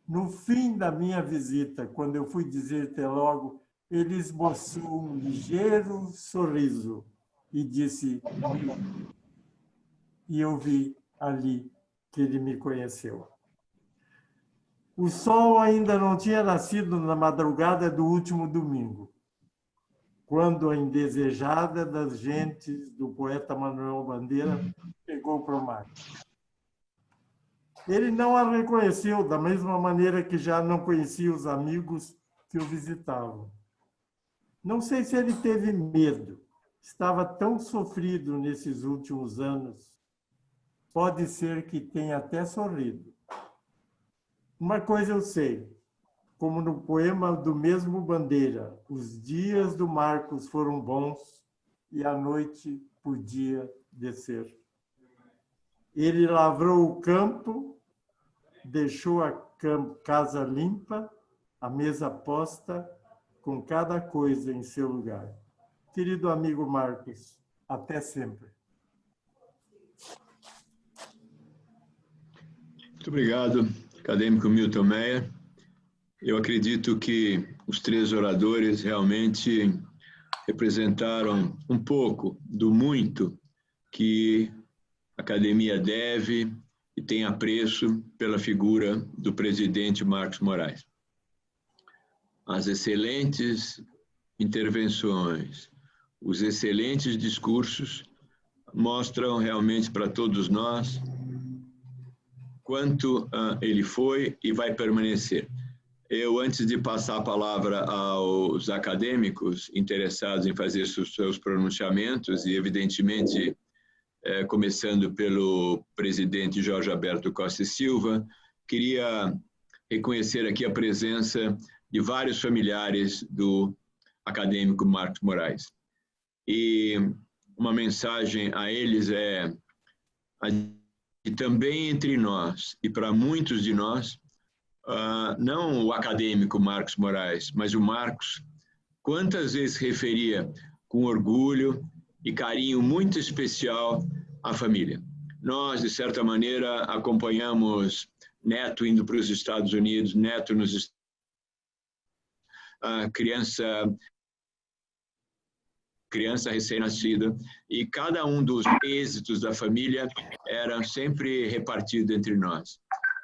No fim da minha visita, quando eu fui dizer até logo, ele esboçou um ligeiro sorriso e disse: e eu vi ali que ele me conheceu. O sol ainda não tinha nascido na madrugada do último domingo, quando a indesejada das gentes do poeta Manuel Bandeira chegou para o mar. Ele não a reconheceu da mesma maneira que já não conhecia os amigos que o visitavam. Não sei se ele teve medo, estava tão sofrido nesses últimos anos. Pode ser que tenha até sorrido. Uma coisa eu sei, como no poema do mesmo Bandeira, os dias do Marcos foram bons e a noite podia descer. Ele lavrou o campo, deixou a casa limpa, a mesa posta, com cada coisa em seu lugar. Querido amigo Marcos, até sempre. Muito obrigado, acadêmico Milton Meyer. Eu acredito que os três oradores realmente representaram um pouco do muito que a academia deve e tem apreço pela figura do presidente Marcos Moraes. As excelentes intervenções, os excelentes discursos mostram realmente para todos nós quanto ele foi e vai permanecer. Eu, antes de passar a palavra aos acadêmicos interessados em fazer seus pronunciamentos, e evidentemente, começando pelo presidente Jorge Alberto Costa e Silva, queria reconhecer aqui a presença de vários familiares do acadêmico Marcos Moraes. E uma mensagem a eles é que também entre nós, e para muitos de nós, não o acadêmico Marcos Moraes, mas o Marcos, quantas vezes referia com orgulho e carinho muito especial à família. Nós, de certa maneira, acompanhamos Neto indo para os Estados Unidos, Neto nos Estados Unidos, criança recém-nascida, e cada um dos êxitos da família era sempre repartido entre nós.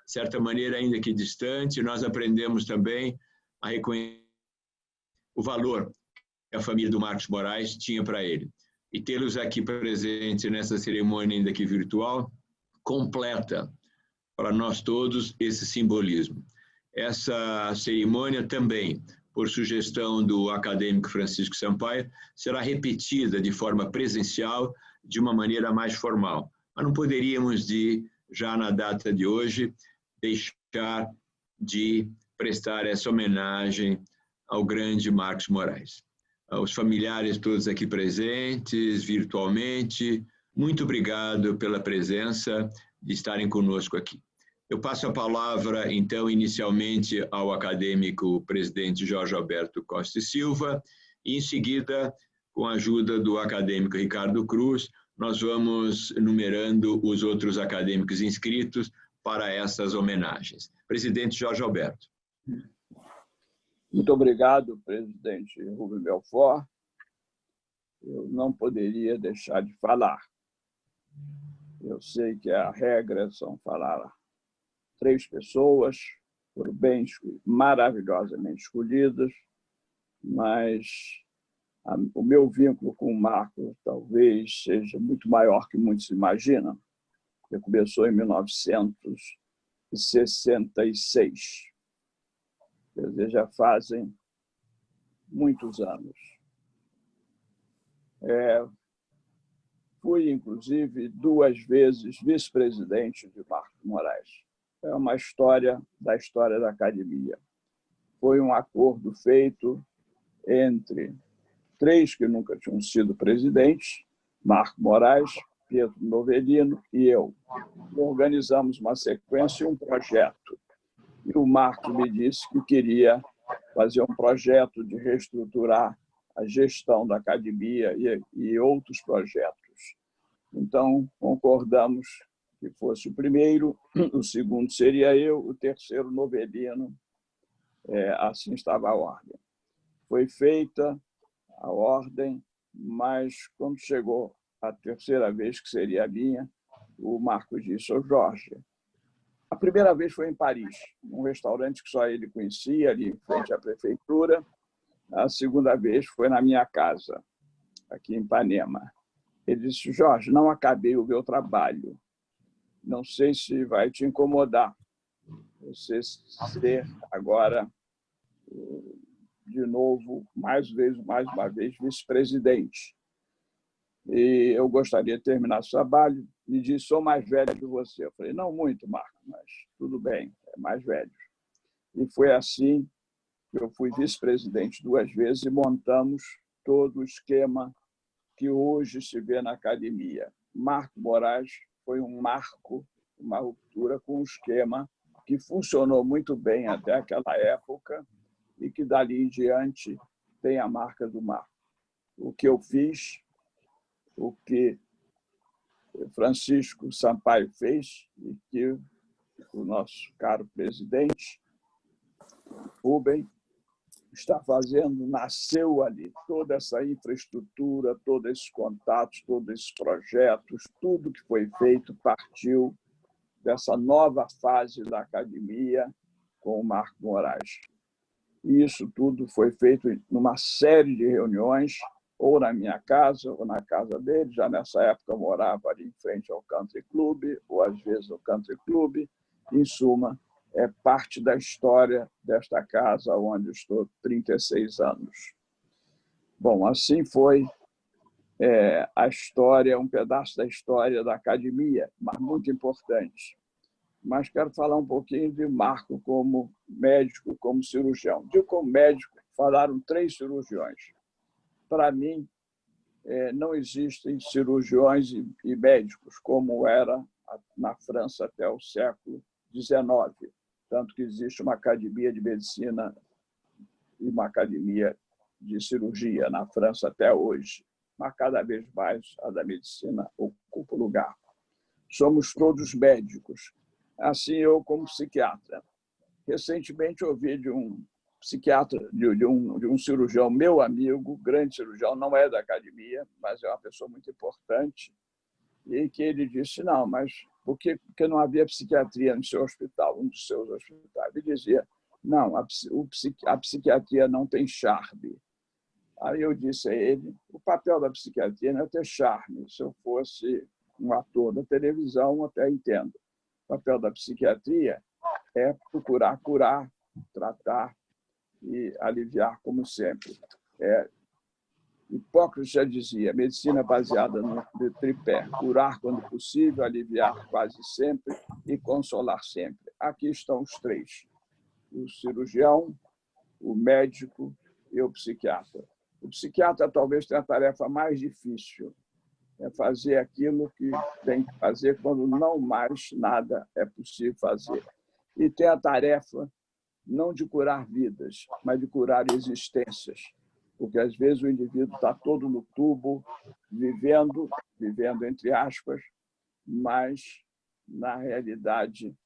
De certa maneira, ainda que distante, nós aprendemos também a reconhecer o valor que a família do Marcos Moraes tinha para ele. E tê-los aqui presentes nessa cerimônia, ainda que virtual, completa para nós todos esse simbolismo. Essa cerimônia também, por sugestão do acadêmico Francisco Sampaio, será repetida de forma presencial, de uma maneira mais formal. Mas não poderíamos, já na data de hoje, deixar de prestar essa homenagem ao grande Marcos Moraes. Aos familiares todos aqui presentes, virtualmente, muito obrigado pela presença, de estarem conosco aqui. Eu passo a palavra, então, inicialmente ao acadêmico presidente Jorge Alberto Costa e Silva, e em seguida, com a ajuda do acadêmico Ricardo Cruz, nós vamos numerando os outros acadêmicos inscritos para essas homenagens. Presidente Jorge Alberto. Muito obrigado, presidente Rubem Belfort. Eu não poderia deixar de falar. Eu sei que a regra são falar 3 pessoas, foram bem, maravilhosamente escolhidas, mas o meu vínculo com o Marcos talvez seja muito maior que muitos imaginam. Ele começou em 1966. Quer dizer, já fazem muitos anos. Fui, inclusive, 2 vezes vice-presidente de Marcos Moraes. É uma história da academia. Foi um acordo feito entre 3 que nunca tinham sido presidentes, Marcos Moraes, Pietro Novelino e eu. Organizamos uma sequência e um projeto. E o Marcos me disse que queria fazer um projeto de reestruturar a gestão da academia e outros projetos. Então, concordamos que fosse o primeiro, o segundo seria eu, o terceiro Novelino, assim estava a ordem. Foi feita a ordem, mas quando chegou a terceira vez, que seria a minha, o Marcos disse: "Ô Jorge", a primeira vez foi em Paris, num restaurante que só ele conhecia, ali em frente à prefeitura. A segunda vez foi na minha casa, aqui em Ipanema. Ele disse: "Jorge, não acabei o meu trabalho. Não sei se vai te incomodar você ser agora, de novo, mais uma vez, vice-presidente. E eu gostaria de terminar esse trabalho." E disse: "Sou mais velho que você." Eu falei: "Não muito, Marco, mas tudo bem, é mais velho." E foi assim que eu fui vice-presidente 2 vezes e montamos todo o esquema que hoje se vê na academia. Marcos Moraes foi um marco, uma ruptura com um esquema que funcionou muito bem até aquela época e que, dali em diante, tem a marca do Marco. O que eu fiz, o que Francisco Sampaio fez e que o nosso caro presidente Rubem está fazendo, nasceu ali toda essa infraestrutura, todos esses contatos, todos esses projetos, tudo que foi feito partiu dessa nova fase da academia com o Marco Moraes. E isso tudo foi feito numa série de reuniões, ou na minha casa, ou na casa dele. Já nessa época eu morava ali em frente ao Country Club, ou às vezes no Country Club. Em suma, é parte da história desta casa, onde eu estou 36 anos. Bom, assim foi a história, um pedaço da história da academia, mas muito importante. Mas quero falar um pouquinho de Marco como médico, como cirurgião. Digo como médico, falaram 3 cirurgiões. Para mim, não existem cirurgiões e médicos como era na França até o século XIX. Tanto que existe uma academia de medicina e uma academia de cirurgia na França até hoje. Mas cada vez mais a da medicina ocupa o lugar. Somos todos médicos. Assim eu como psiquiatra. Recentemente ouvi de um psiquiatra, de um cirurgião, meu amigo, grande cirurgião, não é da academia, mas é uma pessoa muito importante, e que ele disse, não, mas por que não havia psiquiatria no seu hospital, um dos seus hospitais? Ele dizia, não, a psiquiatria não tem charme. Aí eu disse a ele, o papel da psiquiatria não é ter charme. Se eu fosse um ator da televisão, eu até entendo. O papel da psiquiatria é procurar curar, tratar e aliviar, como sempre. Hipócrates já dizia, medicina baseada no tripé, curar quando possível, aliviar quase sempre e consolar sempre. Aqui estão os 3, o cirurgião, o médico e o psiquiatra. O psiquiatra talvez tenha a tarefa mais difícil, é fazer aquilo que tem que fazer quando não mais nada é possível fazer. E tem a tarefa não de curar vidas, mas de curar existências. Porque, às vezes, o indivíduo está todo no tubo, vivendo entre aspas, mas, na realidade,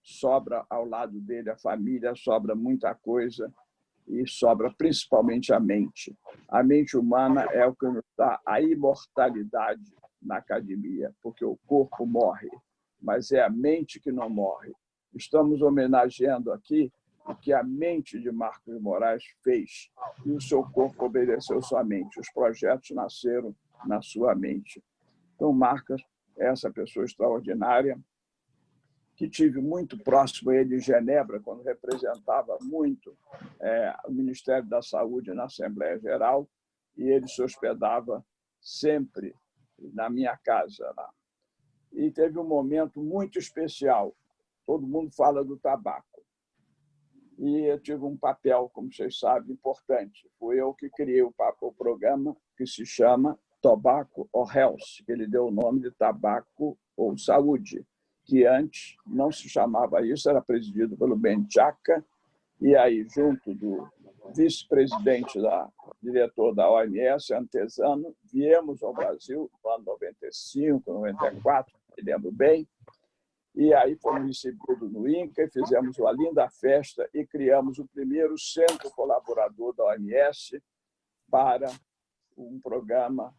sobra ao lado dele a família, sobra muita coisa e sobra principalmente a mente. A mente humana é o que nos dá a imortalidade na academia, porque o corpo morre, mas é a mente que não morre. Estamos homenageando aqui o que a mente de Marcos de Moraes fez, e o seu corpo obedeceu sua mente. Os projetos nasceram na sua mente. Então, Marcos é essa pessoa extraordinária, que tive muito próximo a ele em Genebra, quando representava muito o Ministério da Saúde na Assembleia Geral, e ele se hospedava sempre na minha casa lá. E teve um momento muito especial. Todo mundo fala do tabaco. E eu tive um papel, como vocês sabem, importante. Fui eu que criei o programa que se chama Tobacco or Health, que ele deu o nome de Tabaco ou Saúde, que antes não se chamava isso, era presidido pelo Ben Chaka, e aí, junto do vice-presidente, diretor da OMS, Antesano, viemos ao Brasil no ano 95, 94, me lembro bem, e aí fomos recebidos no INCA e fizemos uma linda festa e criamos o primeiro centro colaborador da OMS para um programa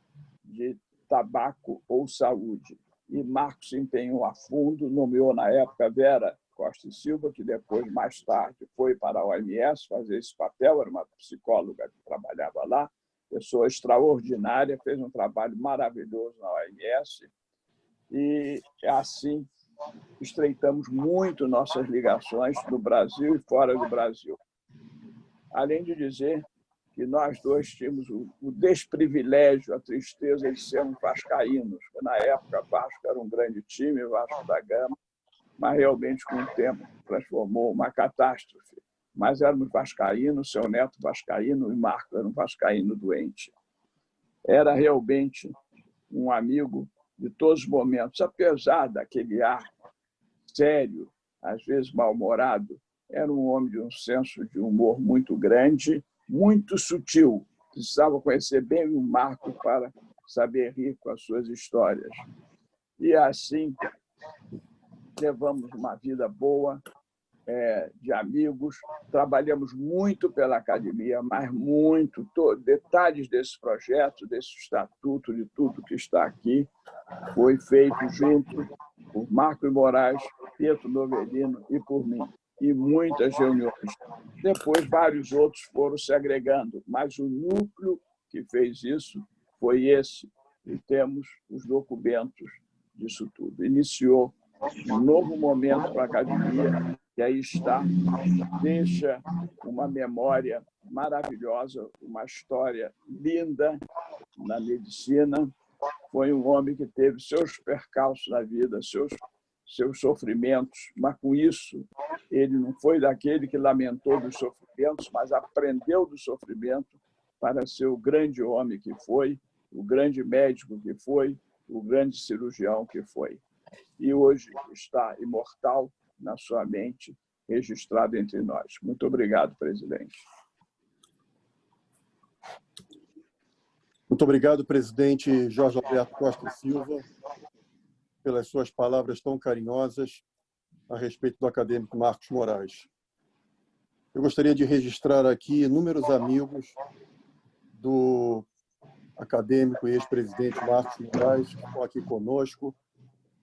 de tabaco ou saúde. E Marcos se empenhou a fundo, nomeou na época Vera Costa e Silva, que depois, mais tarde, foi para a OMS fazer esse papel, era uma psicóloga que trabalhava lá, pessoa extraordinária, fez um trabalho maravilhoso na OMS, e assim estreitamos muito nossas ligações no Brasil e fora do Brasil. Além de dizer que nós dois tínhamos o desprivilégio, a tristeza de sermos vascaínos. Na época, Vasco era um grande time, Vasco da Gama, mas realmente, com o tempo, transformou uma catástrofe. Mas éramos vascaínos, seu neto vascaíno e Marco era um vascaíno doente. Era realmente um amigo de todos os momentos, apesar daquele ar sério, às vezes mal-humorado, era um homem de um senso de humor muito grande, muito sutil. Precisava conhecer bem o Marco para saber rir com as suas histórias. E assim, levamos uma vida boa, de amigos, trabalhamos muito pela academia, mas muito, detalhes desse projeto, desse estatuto, de tudo que está aqui, foi feito junto por Marcos Moraes, Pietro Novelino e por mim, e muitas reuniões. Depois, vários outros foram se agregando, mas o núcleo que fez isso foi esse, e temos os documentos disso tudo. Iniciou um novo momento para a academia, que aí está, deixa uma memória maravilhosa, uma história linda na medicina. Foi um homem que teve seus percalços na vida, seus sofrimentos, mas com isso ele não foi daquele que lamentou dos sofrimentos, mas aprendeu do sofrimento para ser o grande homem que foi, o grande médico que foi, o grande cirurgião que foi. E hoje está imortal na sua mente, registrado entre nós. Muito obrigado, presidente. Muito obrigado, presidente Jorge Alberto Costa Silva, pelas suas palavras tão carinhosas a respeito do acadêmico Marcos Moraes. Eu gostaria de registrar aqui inúmeros amigos do acadêmico e ex-presidente Marcos Moraes, que estão aqui conosco.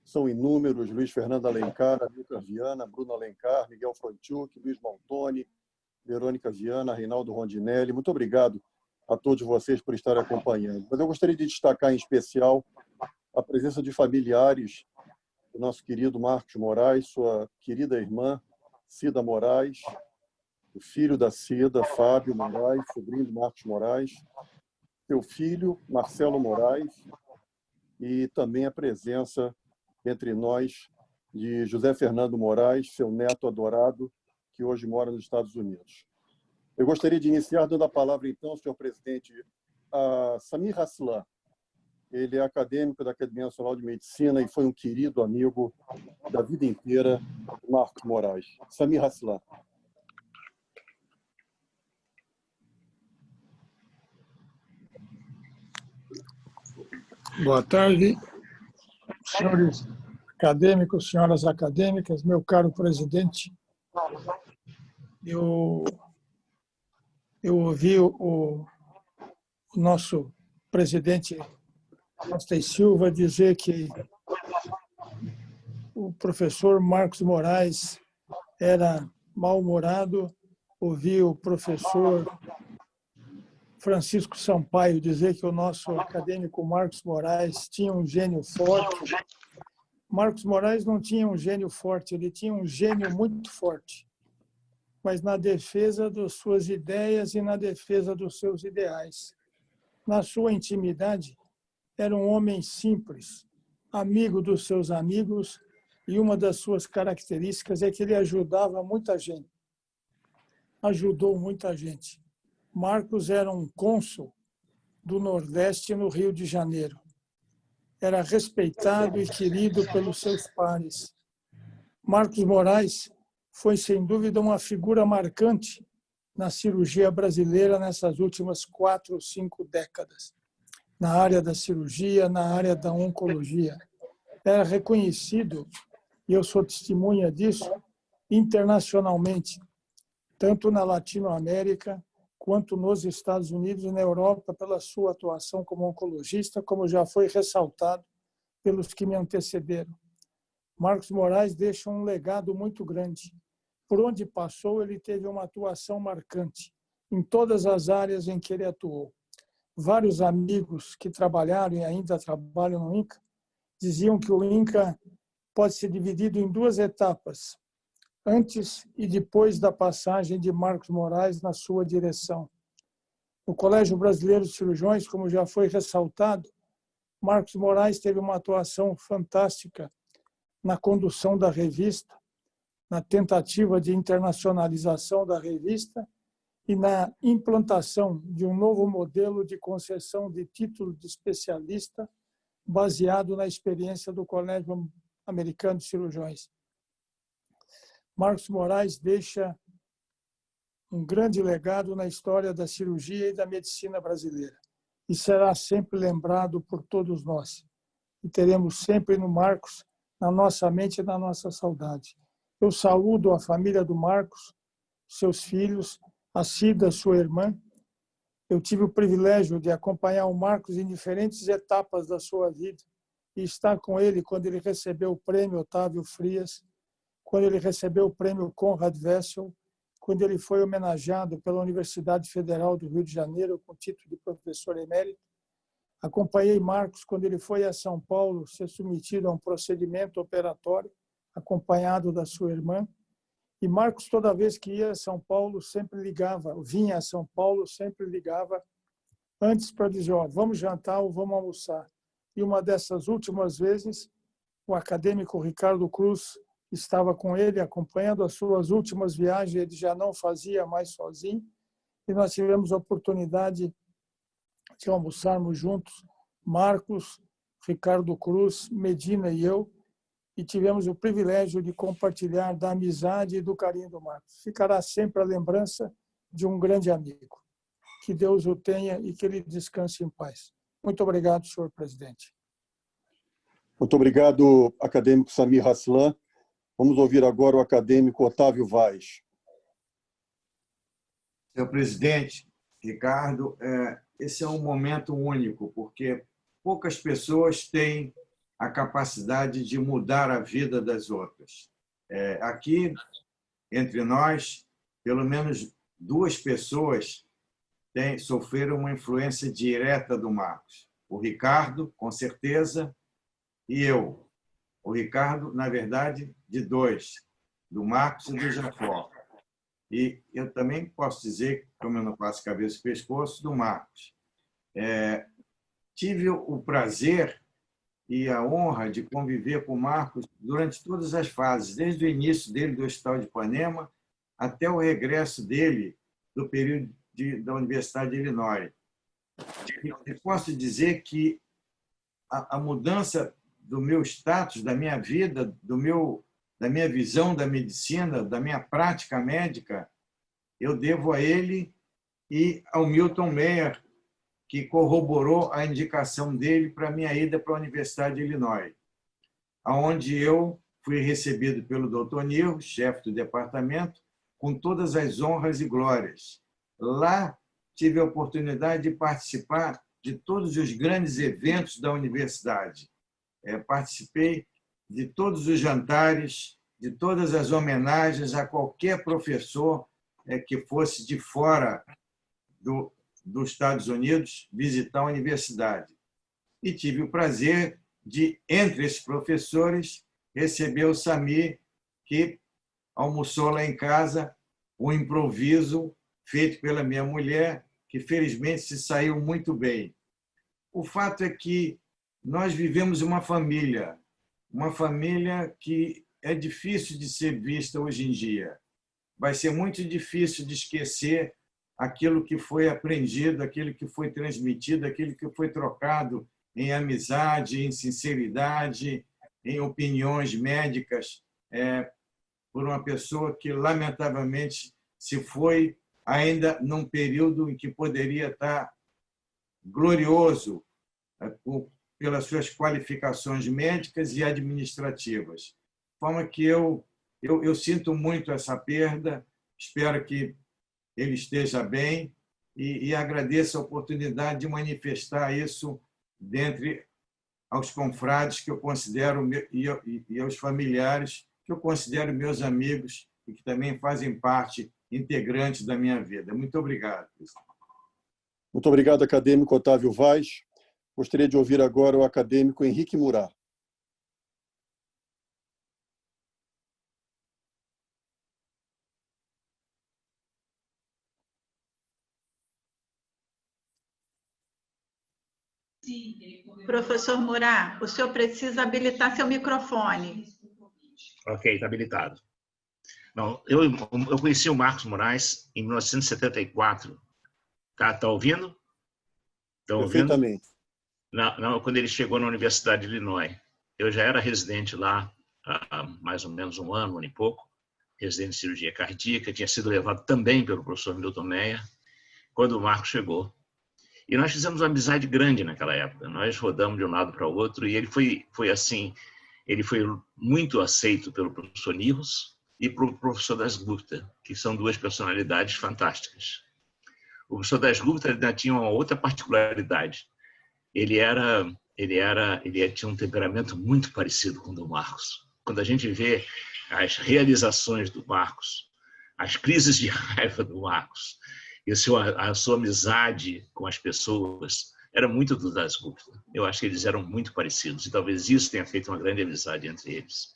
São inúmeros: Luiz Fernando Alencar, Amilcar Viana, Bruno Alencar, Miguel Frontiuk, Luiz Maltoni, Verônica Viana, Reinaldo Rondinelli. Muito obrigado a todos vocês por estarem acompanhando. Mas eu gostaria de destacar em especial a presença de familiares do nosso querido Marcos Moraes, sua querida irmã Cida Moraes, o filho da Cida, Fábio Moraes, sobrinho do Marcos Moraes, seu filho Marcelo Moraes, e também a presença entre nós de José Fernando Moraes, seu neto adorado, que hoje mora nos Estados Unidos. Eu gostaria de iniciar dando a palavra, então, senhor presidente, a Samir Aslan. Ele é acadêmico da Academia Nacional de Medicina e foi um querido amigo da vida inteira do Marcos Moraes. Samir Aslan. Boa tarde, senhores acadêmicos, senhoras acadêmicas, meu caro presidente. Eu ouvi o nosso presidente Costa e Silva dizer que o professor Marcos Moraes era mal-humorado. Ouvi o professor Francisco Sampaio dizer que o nosso acadêmico Marcos Moraes tinha um gênio forte. Marcos Moraes não tinha um gênio forte, ele tinha um gênio muito forte, mas na defesa das suas ideias e na defesa dos seus ideais. Na sua intimidade, era um homem simples, amigo dos seus amigos, e uma das suas características é que ele ajudava muita gente. Ajudou muita gente. Marcos era um cônsul do Nordeste no Rio de Janeiro. Era respeitado e querido pelos seus pares. Marcos Moraes foi, sem dúvida, uma figura marcante na cirurgia brasileira nessas últimas 4 ou 5 décadas. Na área da cirurgia, na área da oncologia. Era reconhecido, e eu sou testemunha disso, internacionalmente, tanto na Latinoamérica, quanto nos Estados Unidos e na Europa, pela sua atuação como oncologista, como já foi ressaltado pelos que me antecederam. Marcos Moraes deixa um legado muito grande. Por onde passou, ele teve uma atuação marcante em todas as áreas em que ele atuou. Vários amigos que trabalharam e ainda trabalham no INCA diziam que o INCA pode ser dividido em 2 etapas, antes e depois da passagem de Marcos Moraes na sua direção. No Colégio Brasileiro de Cirurgiões, como já foi ressaltado, Marcos Moraes teve uma atuação fantástica na condução da revista, na tentativa de internacionalização da revista e na implantação de um novo modelo de concessão de título de especialista baseado na experiência do Colégio Americano de Cirurgiões. Marcos Moraes deixa um grande legado na história da cirurgia e da medicina brasileira e será sempre lembrado por todos nós. E teremos sempre no Marcos, na nossa mente e na nossa saudade. Eu saúdo a família do Marcos, seus filhos, a Cida, sua irmã. Eu tive o privilégio de acompanhar o Marcos em diferentes etapas da sua vida e estar com ele quando ele recebeu o prêmio Otávio Frias, quando ele recebeu o prêmio Conrad Wessel, quando ele foi homenageado pela Universidade Federal do Rio de Janeiro com o título de professor emérito. Acompanhei Marcos quando ele foi a São Paulo ser submetido a um procedimento operatório, acompanhado da sua irmã. E Marcos, toda vez que ia a São Paulo, sempre ligava, vinha a São Paulo, sempre ligava antes para dizer, vamos jantar ou vamos almoçar. E uma dessas últimas vezes, o acadêmico Ricardo Cruz estava com ele, acompanhando as suas últimas viagens, ele já não fazia mais sozinho, e nós tivemos a oportunidade de almoçarmos juntos, Marcos, Ricardo Cruz, Medina e eu, e tivemos o privilégio de compartilhar da amizade e do carinho do Marcos. Ficará sempre a lembrança de um grande amigo. Que Deus o tenha e que ele descanse em paz. Muito obrigado, senhor presidente. Muito obrigado, acadêmico Samir Haslan. Vamos ouvir agora o acadêmico Otávio Vaz. Senhor presidente, Ricardo, esse é um momento único, porque poucas pessoas têm a capacidade de mudar a vida das outras. Aqui, entre nós, pelo menos 2 pessoas sofreram uma influência direta do Marcos. O Ricardo, com certeza, e eu. O Ricardo, na verdade, de 2, do Marcos e do Jacó. E eu também posso dizer, como eu não passo cabeça e pescoço, do Marcos. Tive o prazer e a honra de conviver com o Marcos durante todas as fases, desde o início dele do Hospital de Ipanema até o regresso dele do período da Universidade de Illinois. E posso dizer que a mudança do meu status, da minha vida, da minha visão da medicina, da minha prática médica, eu devo a ele e ao Milton Meyer, que corroborou a indicação dele para a minha ida para a Universidade de Illinois, onde eu fui recebido pelo Dr. Nil, chefe do departamento, com todas as honras e glórias. Lá tive a oportunidade de participar de todos os grandes eventos da universidade. Participei de todos os jantares, de todas as homenagens a qualquer professor que fosse de fora dos Estados Unidos visitar a universidade. E tive o prazer de, entre esses professores, receber o Samir, que almoçou lá em casa, um improviso feito pela minha mulher, que felizmente se saiu muito bem. O fato é que nós vivemos uma família que é difícil de ser vista hoje em dia. Vai ser muito difícil de esquecer aquilo que foi aprendido, aquilo que foi transmitido, aquilo que foi trocado em amizade, em sinceridade, em opiniões médicas, por uma pessoa que, lamentavelmente, se foi ainda num período em que poderia estar glorioso pelas suas qualificações médicas e administrativas. De forma que eu sinto muito essa perda, espero que ele esteja bem e agradeço a oportunidade de manifestar isso dentre aos confrades que eu considero e aos familiares que eu considero meus amigos e que também fazem parte integrante da minha vida. Muito obrigado. Muito obrigado, acadêmico Otávio Vaz. Gostaria de ouvir agora o acadêmico Henrique Murat. Professor Murat, o senhor precisa habilitar seu microfone. Ok, está habilitado. Não, eu conheci o Marcos Moraes em 1974. Tá ouvindo? Estão ouvindo? Perfeitamente. Não, quando ele chegou na Universidade de Illinois. Eu já era residente lá há mais ou menos um ano e pouco, residente de cirurgia cardíaca, tinha sido levado também pelo professor Milton Meyer, quando o Marcos chegou. E nós fizemos uma amizade grande naquela época. Nós rodamos de um lado para o outro e ele foi assim, ele foi muito aceito pelo professor Nirros, e para o professor Dasgupta, que são duas personalidades fantásticas. O professor Dasgupta ainda tinha uma outra particularidade. Ele tinha um temperamento muito parecido com o do Marcos. Quando a gente vê as realizações do Marcos, as crises de raiva do Marcos e a sua amizade com as pessoas, era muito do Dasgupta. Eu acho que eles eram muito parecidos e talvez isso tenha feito uma grande amizade entre eles.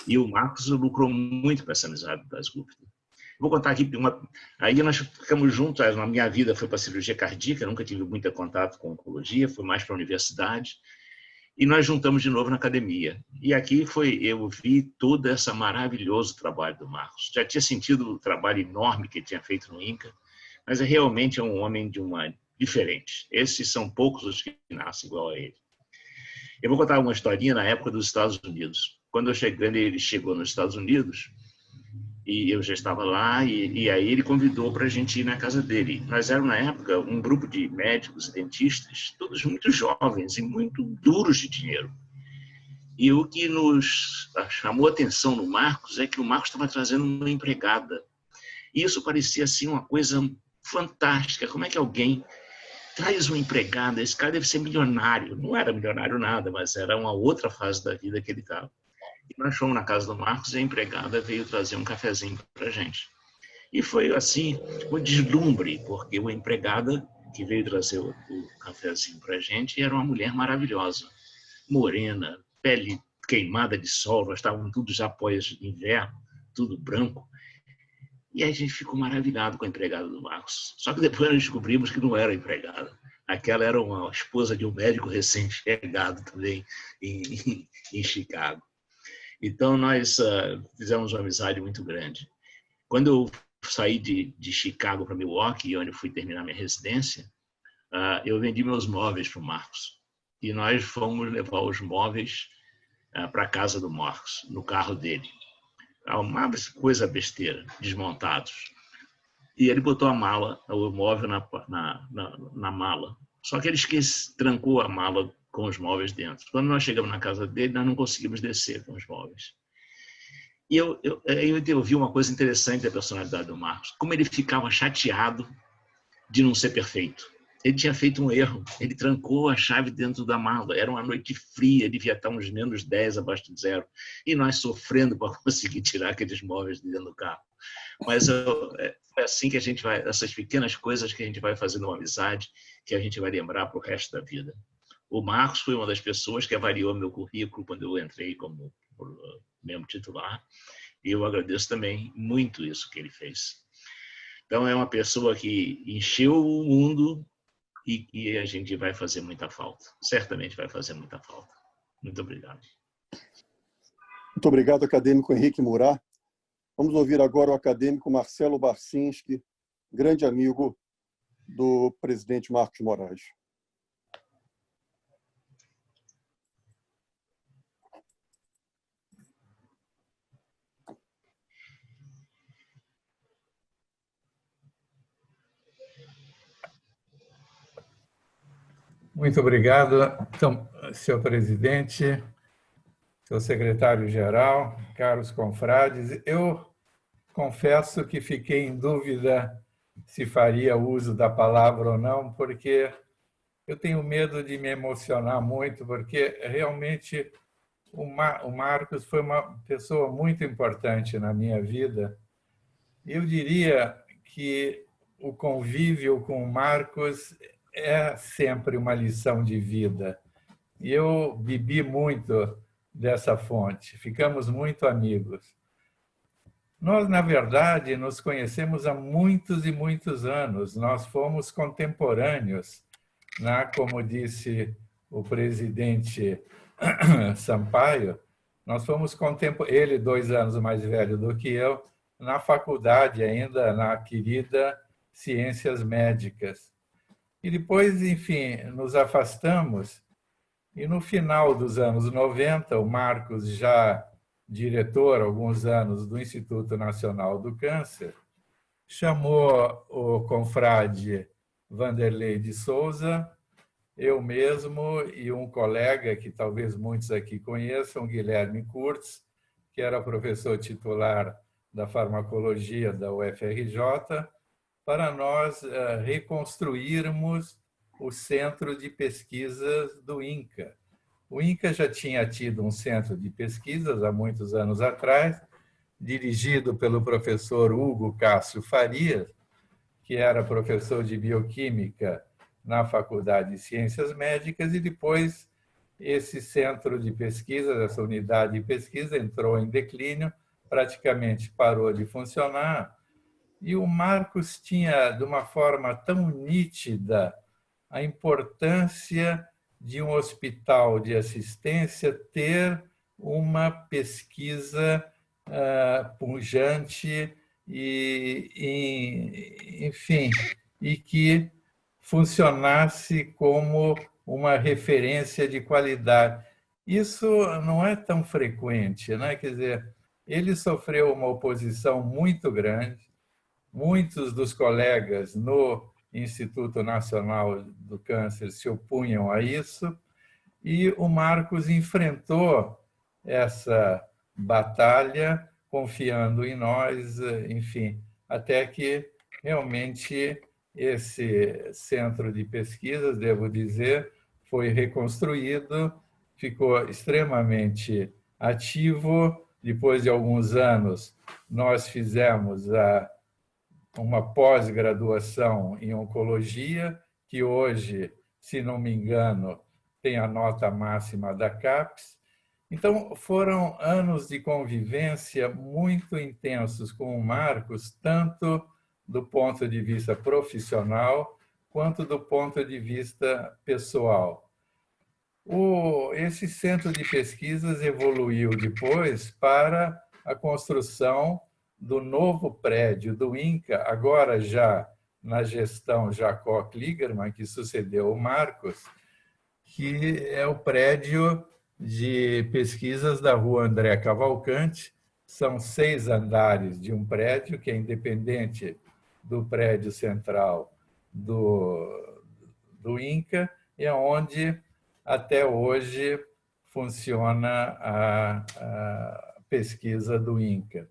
E o Marcos lucrou muito com essa amizade do Dasgupta. Vou contar aqui aí nós ficamos juntos. Na minha vida foi para cirurgia cardíaca, nunca tive muito contato com oncologia, fui mais para a universidade. E nós juntamos de novo na academia. E aqui eu vi todo esse maravilhoso trabalho do Marcos. Já tinha sentido o trabalho enorme que ele tinha feito no INCA, mas realmente é um homem diferente. Esses são poucos os que nascem igual a ele. Eu vou contar uma historinha na época dos Estados Unidos. Quando ele chegou nos Estados Unidos, e eu já estava lá, e aí ele convidou para a gente ir na casa dele. Nós éramos, na época, um grupo de médicos e dentistas, todos muito jovens e muito duros de dinheiro. E o que nos chamou a atenção no Marcos é que o Marcos estava trazendo uma empregada. E isso parecia assim uma coisa fantástica. Como é que alguém traz uma empregada? Esse cara deve ser milionário. Não era milionário nada, mas era uma outra fase da vida que ele estava. E nós fomos na casa do Marcos e a empregada veio trazer um cafezinho para a gente. E foi assim, um deslumbre, porque a empregada que veio trazer o cafezinho para a gente era uma mulher maravilhosa, morena, pele queimada de sol, nós estávamos todos já pós de inverno, tudo branco. E aí a gente ficou maravilhado com a empregada do Marcos. Só que depois nós descobrimos que não era empregada. Aquela era uma esposa de um médico recém-chegado também em Chicago. Então, nós fizemos uma amizade muito grande. Quando eu saí de Chicago para Milwaukee, onde eu fui terminar minha residência, eu vendi meus móveis para o Marcos. E nós fomos levar os móveis para a casa do Marcos, no carro dele. Uma coisa besteira, desmontados. E ele botou o móvel na mala. Só que ele trancou a mala com os móveis dentro. Quando nós chegamos na casa dele, nós não conseguimos descer com os móveis. E eu vi uma coisa interessante da personalidade do Marcos, como ele ficava chateado de não ser perfeito. Ele tinha feito um erro, ele trancou a chave dentro da mala, era uma noite fria, devia estar uns menos 10 abaixo de zero, e nós sofrendo para conseguir tirar aqueles móveis de dentro do carro. Mas é assim que a gente vai, essas pequenas coisas que a gente vai fazendo uma amizade, que a gente vai lembrar para o resto da vida. O Marcos foi uma das pessoas que avaliou meu currículo quando eu entrei como membro titular, e eu agradeço também muito isso que ele fez. Então, é uma pessoa que encheu o mundo e a gente vai fazer muita falta. Certamente vai fazer muita falta. Muito obrigado. Muito obrigado, acadêmico Henrique Murat. Vamos ouvir agora o acadêmico Marcelo Barcinski, grande amigo do presidente Marcos Moraes. Muito obrigado, então, senhor presidente, senhor secretário-geral, caros confrades. Eu confesso que fiquei em dúvida se faria uso da palavra ou não, porque eu tenho medo de me emocionar muito, porque realmente o Marcos foi uma pessoa muito importante na minha vida. Eu diria que o convívio com o Marcos é sempre uma lição de vida. E eu bebi muito dessa fonte, ficamos muito amigos. Nós, na verdade, nos conhecemos há muitos e muitos anos. Nós fomos contemporâneos, né? Como disse o presidente Sampaio, nós fomos contemporâneos, ele 2 anos mais velho do que eu, na faculdade ainda, na querida Ciências Médicas. E depois, enfim, nos afastamos. E no final dos anos 90, o Marcos, já diretor há alguns anos do Instituto Nacional do Câncer, chamou o confrade Vanderlei de Souza, eu mesmo e um colega que talvez muitos aqui conheçam, Guilherme Kurtz, que era professor titular da farmacologia da UFRJ, para nós reconstruirmos o centro de pesquisas do INCA. O INCA já tinha tido um centro de pesquisas há muitos anos atrás, dirigido pelo professor Hugo Cássio Farias, que era professor de bioquímica na Faculdade de Ciências Médicas, e depois esse centro de pesquisa, essa unidade de pesquisa, entrou em declínio, praticamente parou de funcionar. E o Marcos tinha, de uma forma tão nítida, a importância de um hospital de assistência ter uma pesquisa pujante enfim, e que funcionasse como uma referência de qualidade. Isso não é tão frequente, né? Quer dizer, ele sofreu uma oposição muito grande. Muitos dos colegas no Instituto Nacional do Câncer se opunham a isso, e o Marcos enfrentou essa batalha confiando em nós, enfim, até que realmente esse centro de pesquisas, devo dizer, foi reconstruído, ficou extremamente ativo. Depois de alguns anos, nós fizemos uma pós-graduação em oncologia, que hoje, se não me engano, tem a nota máxima da CAPES. Então, foram anos de convivência muito intensos com o Marcos, tanto do ponto de vista profissional, quanto do ponto de vista pessoal. Esse centro de pesquisas evoluiu depois para a construção do novo prédio do INCA, agora já na gestão Jacó Kligerman, que sucedeu o Marcos, que é o prédio de pesquisas da Rua André Cavalcante. São 6 andares de um prédio que é independente do prédio central do INCA, e é onde até hoje funciona a pesquisa do INCA.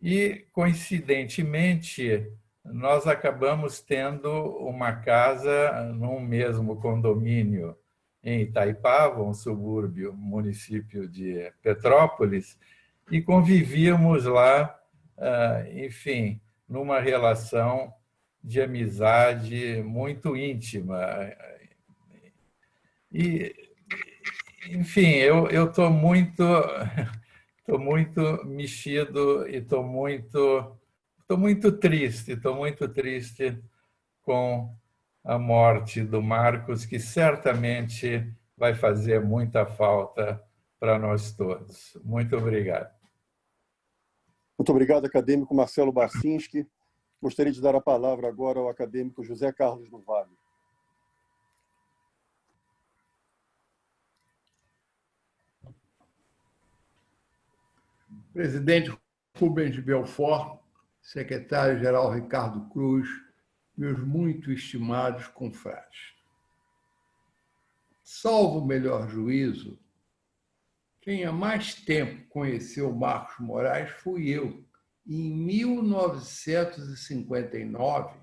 E, coincidentemente, nós acabamos tendo uma casa num mesmo condomínio em Itaipava, um subúrbio, município de Petrópolis, e convivíamos lá, enfim, numa relação de amizade muito íntima. E, enfim, eu estou muito mexido e estou muito triste com a morte do Marcos, que certamente vai fazer muita falta para nós todos. Muito obrigado. Muito obrigado, acadêmico Marcelo Barcinski. Gostaria de dar a palavra agora ao acadêmico José Carlos do Vale. Presidente Rubens Belfort, secretário-geral Ricardo Cruz, meus muito estimados confrades. Salvo o melhor juízo, quem há mais tempo conheceu Marcos Moraes fui eu, em 1959,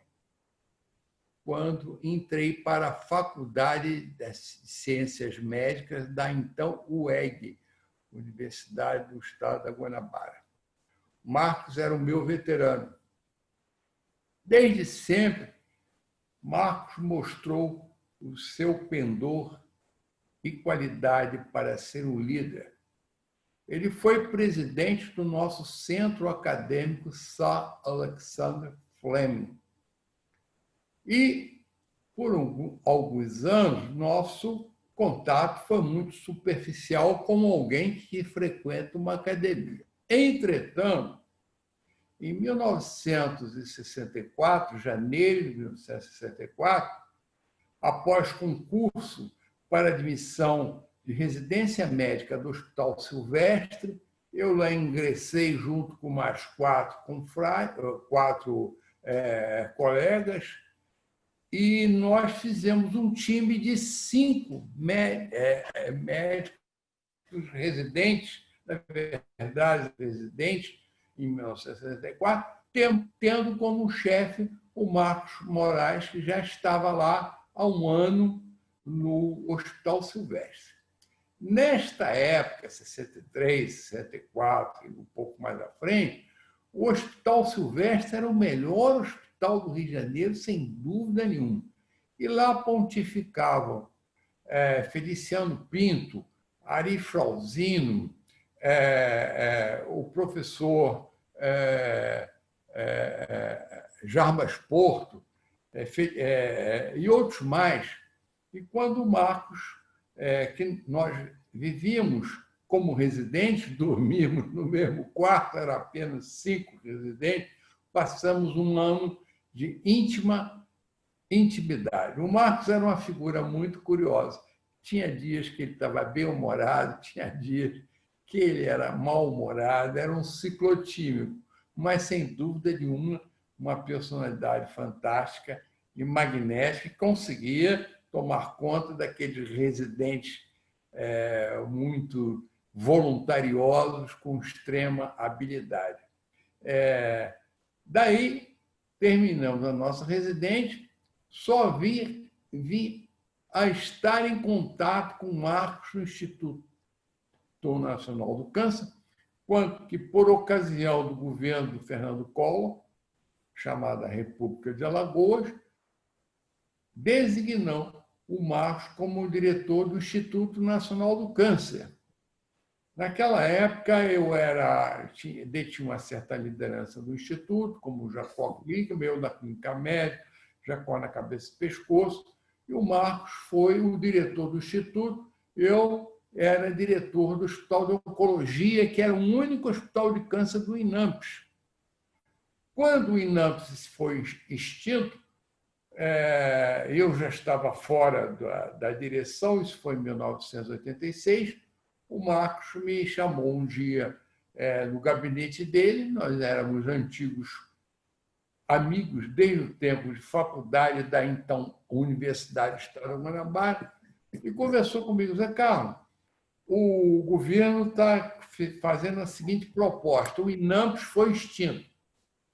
quando entrei para a Faculdade de Ciências Médicas da então UEG, Universidade do Estado da Guanabara. Marcos era o meu veterano. Desde sempre, Marcos mostrou o seu pendor e qualidade para ser um líder. Ele foi presidente do nosso centro acadêmico Sir Alexander Fleming. E, por alguns anos, nosso contato foi muito superficial, como alguém que frequenta uma academia. Entretanto, em 1964, janeiro de 1964, após concurso para admissão de residência médica do Hospital Silvestre, eu lá ingressei junto com mais 4 colegas, e nós fizemos um time de 5 médicos residentes, na verdade, residentes, em 1964, tendo como chefe o Marcos Moraes, que já estava lá há um ano no Hospital Silvestre. Nesta época, 63, 64 e um pouco mais à frente, o Hospital Silvestre era o melhor hospital do Rio de Janeiro, sem dúvida nenhuma. E lá pontificavam Feliciano Pinto, Ari Frauzino, o professor Jarbas Porto e outros mais. E quando o Marcos, que nós vivíamos como residentes, dormíamos no mesmo quarto, eram apenas 5 residentes, passamos um ano de íntima intimidade. O Marcos era uma figura muito curiosa. Tinha dias que ele estava bem-humorado, tinha dias que ele era mal-humorado, era um ciclotímico, mas, sem dúvida nenhuma, uma personalidade fantástica e magnética, que conseguia tomar conta daqueles residentes muito voluntariosos, com extrema habilidade. Daí, terminamos a nossa residência, só vi a estar em contato com o Marcos no Instituto Nacional do Câncer, quando que, por ocasião do governo do Fernando Collor, chamada República de Alagoas, designou o Marcos como diretor do Instituto Nacional do Câncer. Naquela época, eu detinha uma certa liderança do Instituto, como o Jacó Glickman, eu da Clínica Médica, Jacó na cabeça e pescoço, e o Marcos foi o diretor do Instituto, eu era diretor do Hospital de Oncologia, que era o único hospital de câncer do INAMPS. Quando o INAMPS foi extinto, eu já estava fora da direção, isso foi em 1986, o Marcos me chamou um dia no gabinete dele, nós éramos antigos amigos desde o tempo de faculdade da então Universidade do Estado de Guanabara, e conversou comigo: Zé Carlos, o governo está fazendo a seguinte proposta: o INAMPS foi extinto.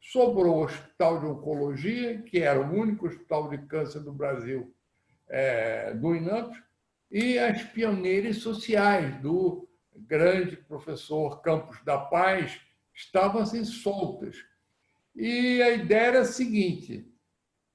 Sobrou o Hospital de Oncologia, que era o único hospital de câncer do Brasil do INAMPS, e as pioneiras sociais do grande professor Campos da Paz estavam assim soltas. E a ideia era a seguinte: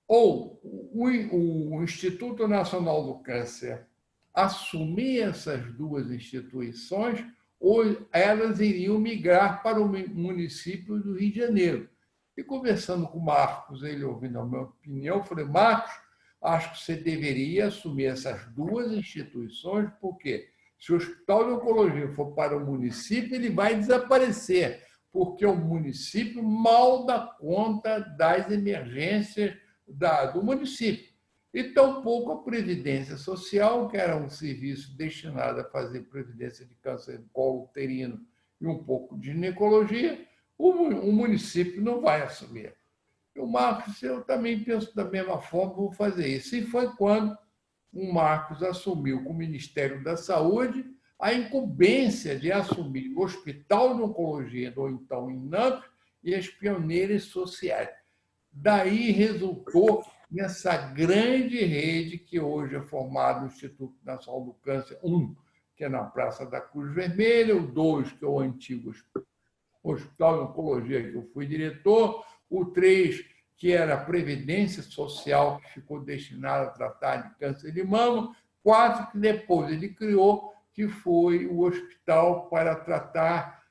ou o Instituto Nacional do Câncer assumir essas duas instituições, ou elas iriam migrar para o município do Rio de Janeiro. E conversando com o Marcos, ele ouvindo a minha opinião, eu falei: Marcos, acho que você deveria assumir essas duas instituições, porque se o Hospital de Oncologia for para o município, ele vai desaparecer, porque o município mal dá conta das emergências do município. E tampouco a Previdência Social, que era um serviço destinado a fazer previdência de câncer de colo uterino e um pouco de ginecologia, o município não vai assumir. E o Marcos, eu também penso da mesma forma, vou fazer isso. E foi quando o Marcos assumiu com o Ministério da Saúde a incumbência de assumir o Hospital de Oncologia, ou então INAMPS, e as pioneiras sociais. Daí resultou nessa grande rede que hoje é formada no Instituto Nacional do Câncer, que é na Praça da Cruz Vermelha, o 2, que é o antigo Hospital de Oncologia, que eu fui diretor, o 3, que era a Previdência Social, que ficou destinada a tratar de câncer de mama, 4, que depois ele criou, que foi o hospital para tratar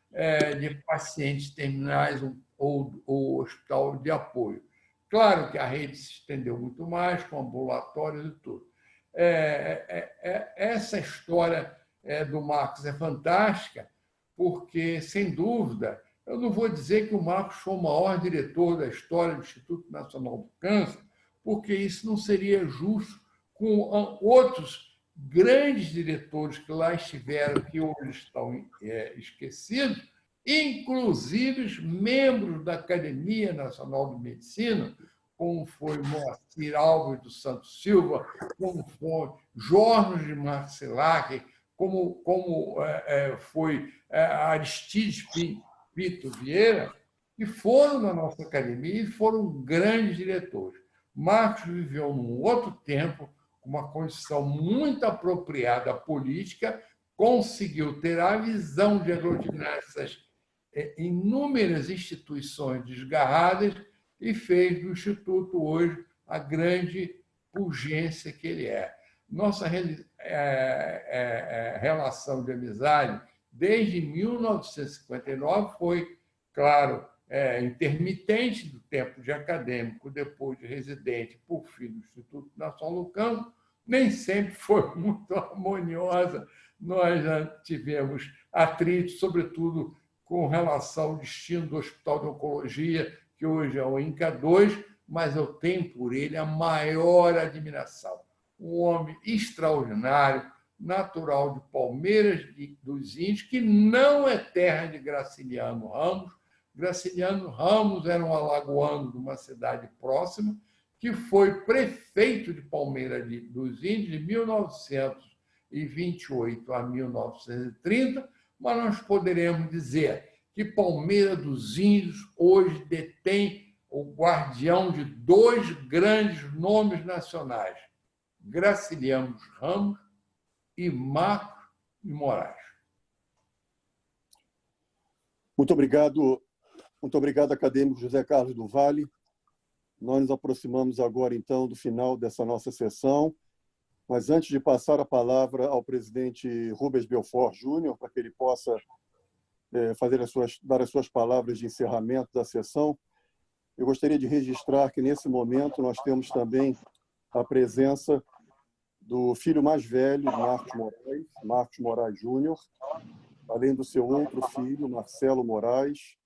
de pacientes terminais ou o hospital de apoio. Claro que a rede se estendeu muito mais, com ambulatórios e tudo. Essa história do Marcos é fantástica, porque, sem dúvida, eu não vou dizer que o Marcos foi o maior diretor da história do Instituto Nacional do Câncer, porque isso não seria justo com outros grandes diretores que lá estiveram, que hoje estão esquecidos, inclusive membros da Academia Nacional de Medicina, como foi Moacir Alves dos Santos Silva, como foi Jorge de Marcelac, como foi Aristides Pinto Vieira, e foram na nossa academia e foram grandes diretores. Marcos viveu num outro tempo, com uma condição muito apropriada à política, conseguiu ter a visão de aglutinar essas inúmeras instituições desgarradas e fez do Instituto hoje a grande pujança que ele é. Nossa relação de amizade, desde 1959, foi, claro, intermitente do tempo de acadêmico, depois de residente, por fim, do Instituto Nacional do Campo, nem sempre foi muito harmoniosa. Nós já tivemos atritos, sobretudo com relação ao destino do Hospital de Oncologia, que hoje é o INCA 2, mas eu tenho por ele a maior admiração. Um homem extraordinário, natural de Palmeiras dos Índios, que não é terra de Graciliano Ramos. Graciliano Ramos era um alagoano de uma cidade próxima, que foi prefeito de Palmeiras dos Índios de 1928 a 1930, mas nós poderemos dizer que Palmeiras dos Índios hoje detém o guardião de dois grandes nomes nacionais, Graciliano Ramos e Marcos de Moraes. Muito obrigado, acadêmico José Carlos do Valle. Nós nos aproximamos agora, então, do final dessa nossa sessão, mas antes de passar a palavra ao presidente Rubens Belfort Júnior, para que ele possa dar as suas palavras de encerramento da sessão, eu gostaria de registrar que, nesse momento, nós temos também a presença do filho mais velho de Marcos Moraes Júnior, além do seu outro filho, Marcelo Moraes,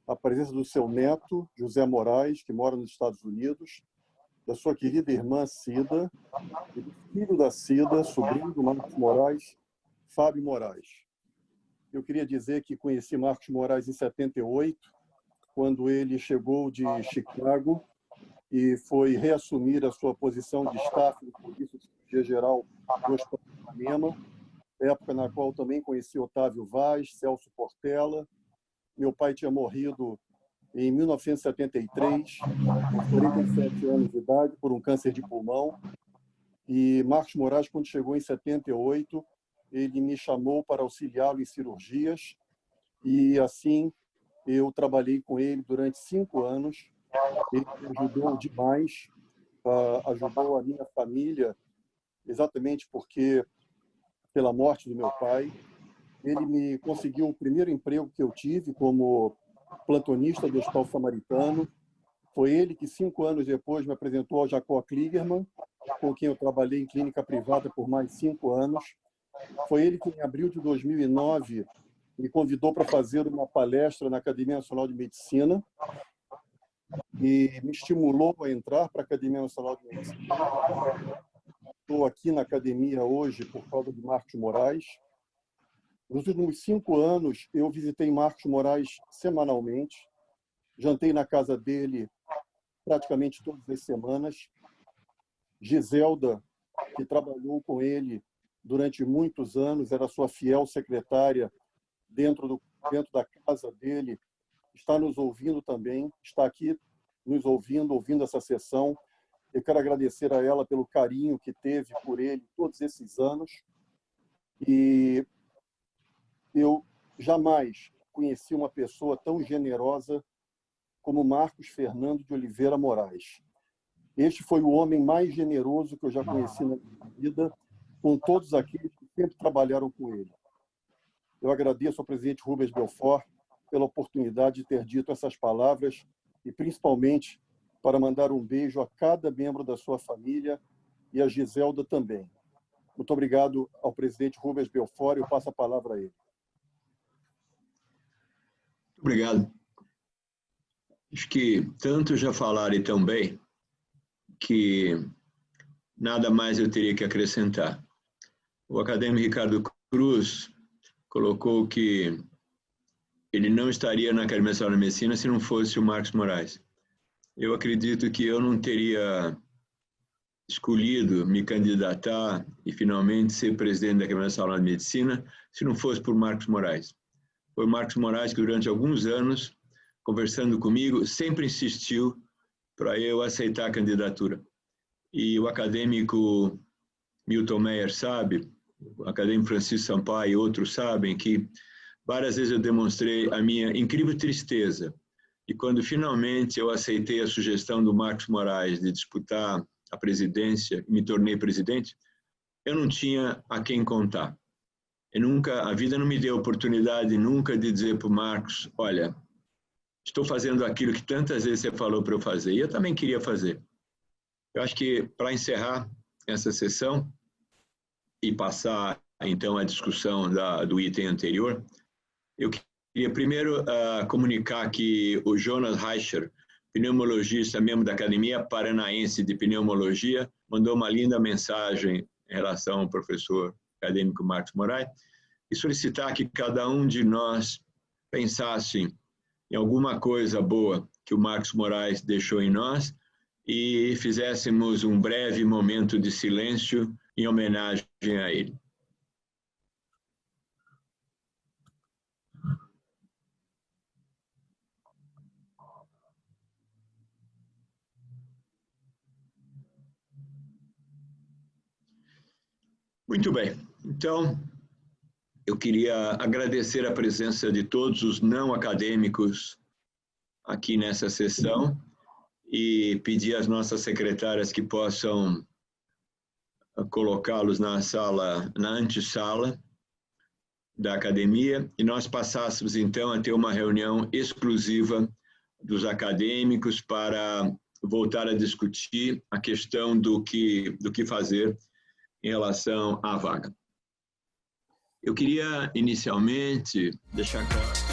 a presença do seu neto, José Moraes, que mora nos Estados Unidos, da sua querida irmã Cida, e do filho da Cida, sobrinho do Marcos Moraes, Fábio Moraes. Eu queria dizer que conheci Marcos Moraes em 78, quando ele chegou de Chicago e foi reassumir a sua posição de staff do Serviço de Cirurgia Geral do Hospital de Ipanema, época na qual também conheci Otávio Vaz, Celso Portela. Meu pai tinha morrido em 1973, com 47 anos de idade, por um câncer de pulmão. E Marcos Moraes, quando chegou em 78, ele me chamou para auxiliá-lo em cirurgias. E assim, eu trabalhei com ele durante 5 anos. Ele me ajudou demais, ajudou a minha família, exatamente porque, pela morte do meu pai, ele me conseguiu o primeiro emprego que eu tive como plantonista do Hospital Samaritano. Foi ele que, 5 anos depois, me apresentou ao Jacó Kligerman, com quem eu trabalhei em clínica privada por mais 5 anos. Foi ele que, em abril de 2009, me convidou para fazer uma palestra na Academia Nacional de Medicina e me estimulou a entrar para a Academia Nacional de Medicina. Estou aqui na academia hoje por causa de Marcos Moraes. Nos últimos 5 anos, eu visitei Marcos Moraes semanalmente, jantei na casa dele praticamente todas as semanas. Giselda, que trabalhou com ele durante muitos anos, era sua fiel secretária dentro da casa dele, está nos ouvindo também, está aqui nos ouvindo essa sessão. Eu quero agradecer a ela pelo carinho que teve por ele todos esses anos. E eu jamais conheci uma pessoa tão generosa como Marcos Fernando de Oliveira Moraes. Este foi o homem mais generoso que eu já conheci na minha vida, com todos aqueles que sempre trabalharam com ele. Eu agradeço ao presidente Rubens Belfort pela oportunidade de ter dito essas palavras e, principalmente, para mandar um beijo a cada membro da sua família e a Giselda também. Muito obrigado ao presidente Rubens Belfort e eu passo a palavra a ele. Obrigado. Acho que tanto já falaram e tão bem que nada mais eu teria que acrescentar. O acadêmico Ricardo Cruz colocou que ele não estaria na Academia Nacional de Medicina se não fosse o Marcos Moraes. Eu acredito que eu não teria escolhido me candidatar e finalmente ser presidente da Academia Nacional de Medicina se não fosse por Marcos Moraes. Foi Marcos Moraes que durante alguns anos conversando comigo, sempre insistiu para eu aceitar a candidatura. E o acadêmico Milton Meyer sabe, o acadêmico Francisco Sampaio e outros sabem que várias vezes eu demonstrei a minha incrível tristeza. E quando finalmente eu aceitei a sugestão do Marcos Moraes de disputar a presidência e me tornei presidente, eu não tinha a quem contar. A vida não me deu oportunidade nunca de dizer para o Marcos, olha, estou fazendo aquilo que tantas vezes você falou para eu fazer. E eu também queria fazer. Eu acho que, para encerrar essa sessão e passar, então, a discussão do item anterior, eu queria primeiro comunicar que o Jonas Reicher, pneumologista, membro da Academia Paranaense de Pneumologia, mandou uma linda mensagem em relação ao professor acadêmico Marcos Moraes e solicitar que cada um de nós pensasse em alguma coisa boa que o Marcos Moraes deixou em nós e fizéssemos um breve momento de silêncio em homenagem a ele. Muito bem. Então, eu queria agradecer a presença de todos os não acadêmicos aqui nessa sessão e pedir às nossas secretárias que possam colocá-los na sala, na antessala da academia, e nós passássemos então a ter uma reunião exclusiva dos acadêmicos para voltar a discutir a questão do que fazer em relação à vaga. Eu queria inicialmente deixar claro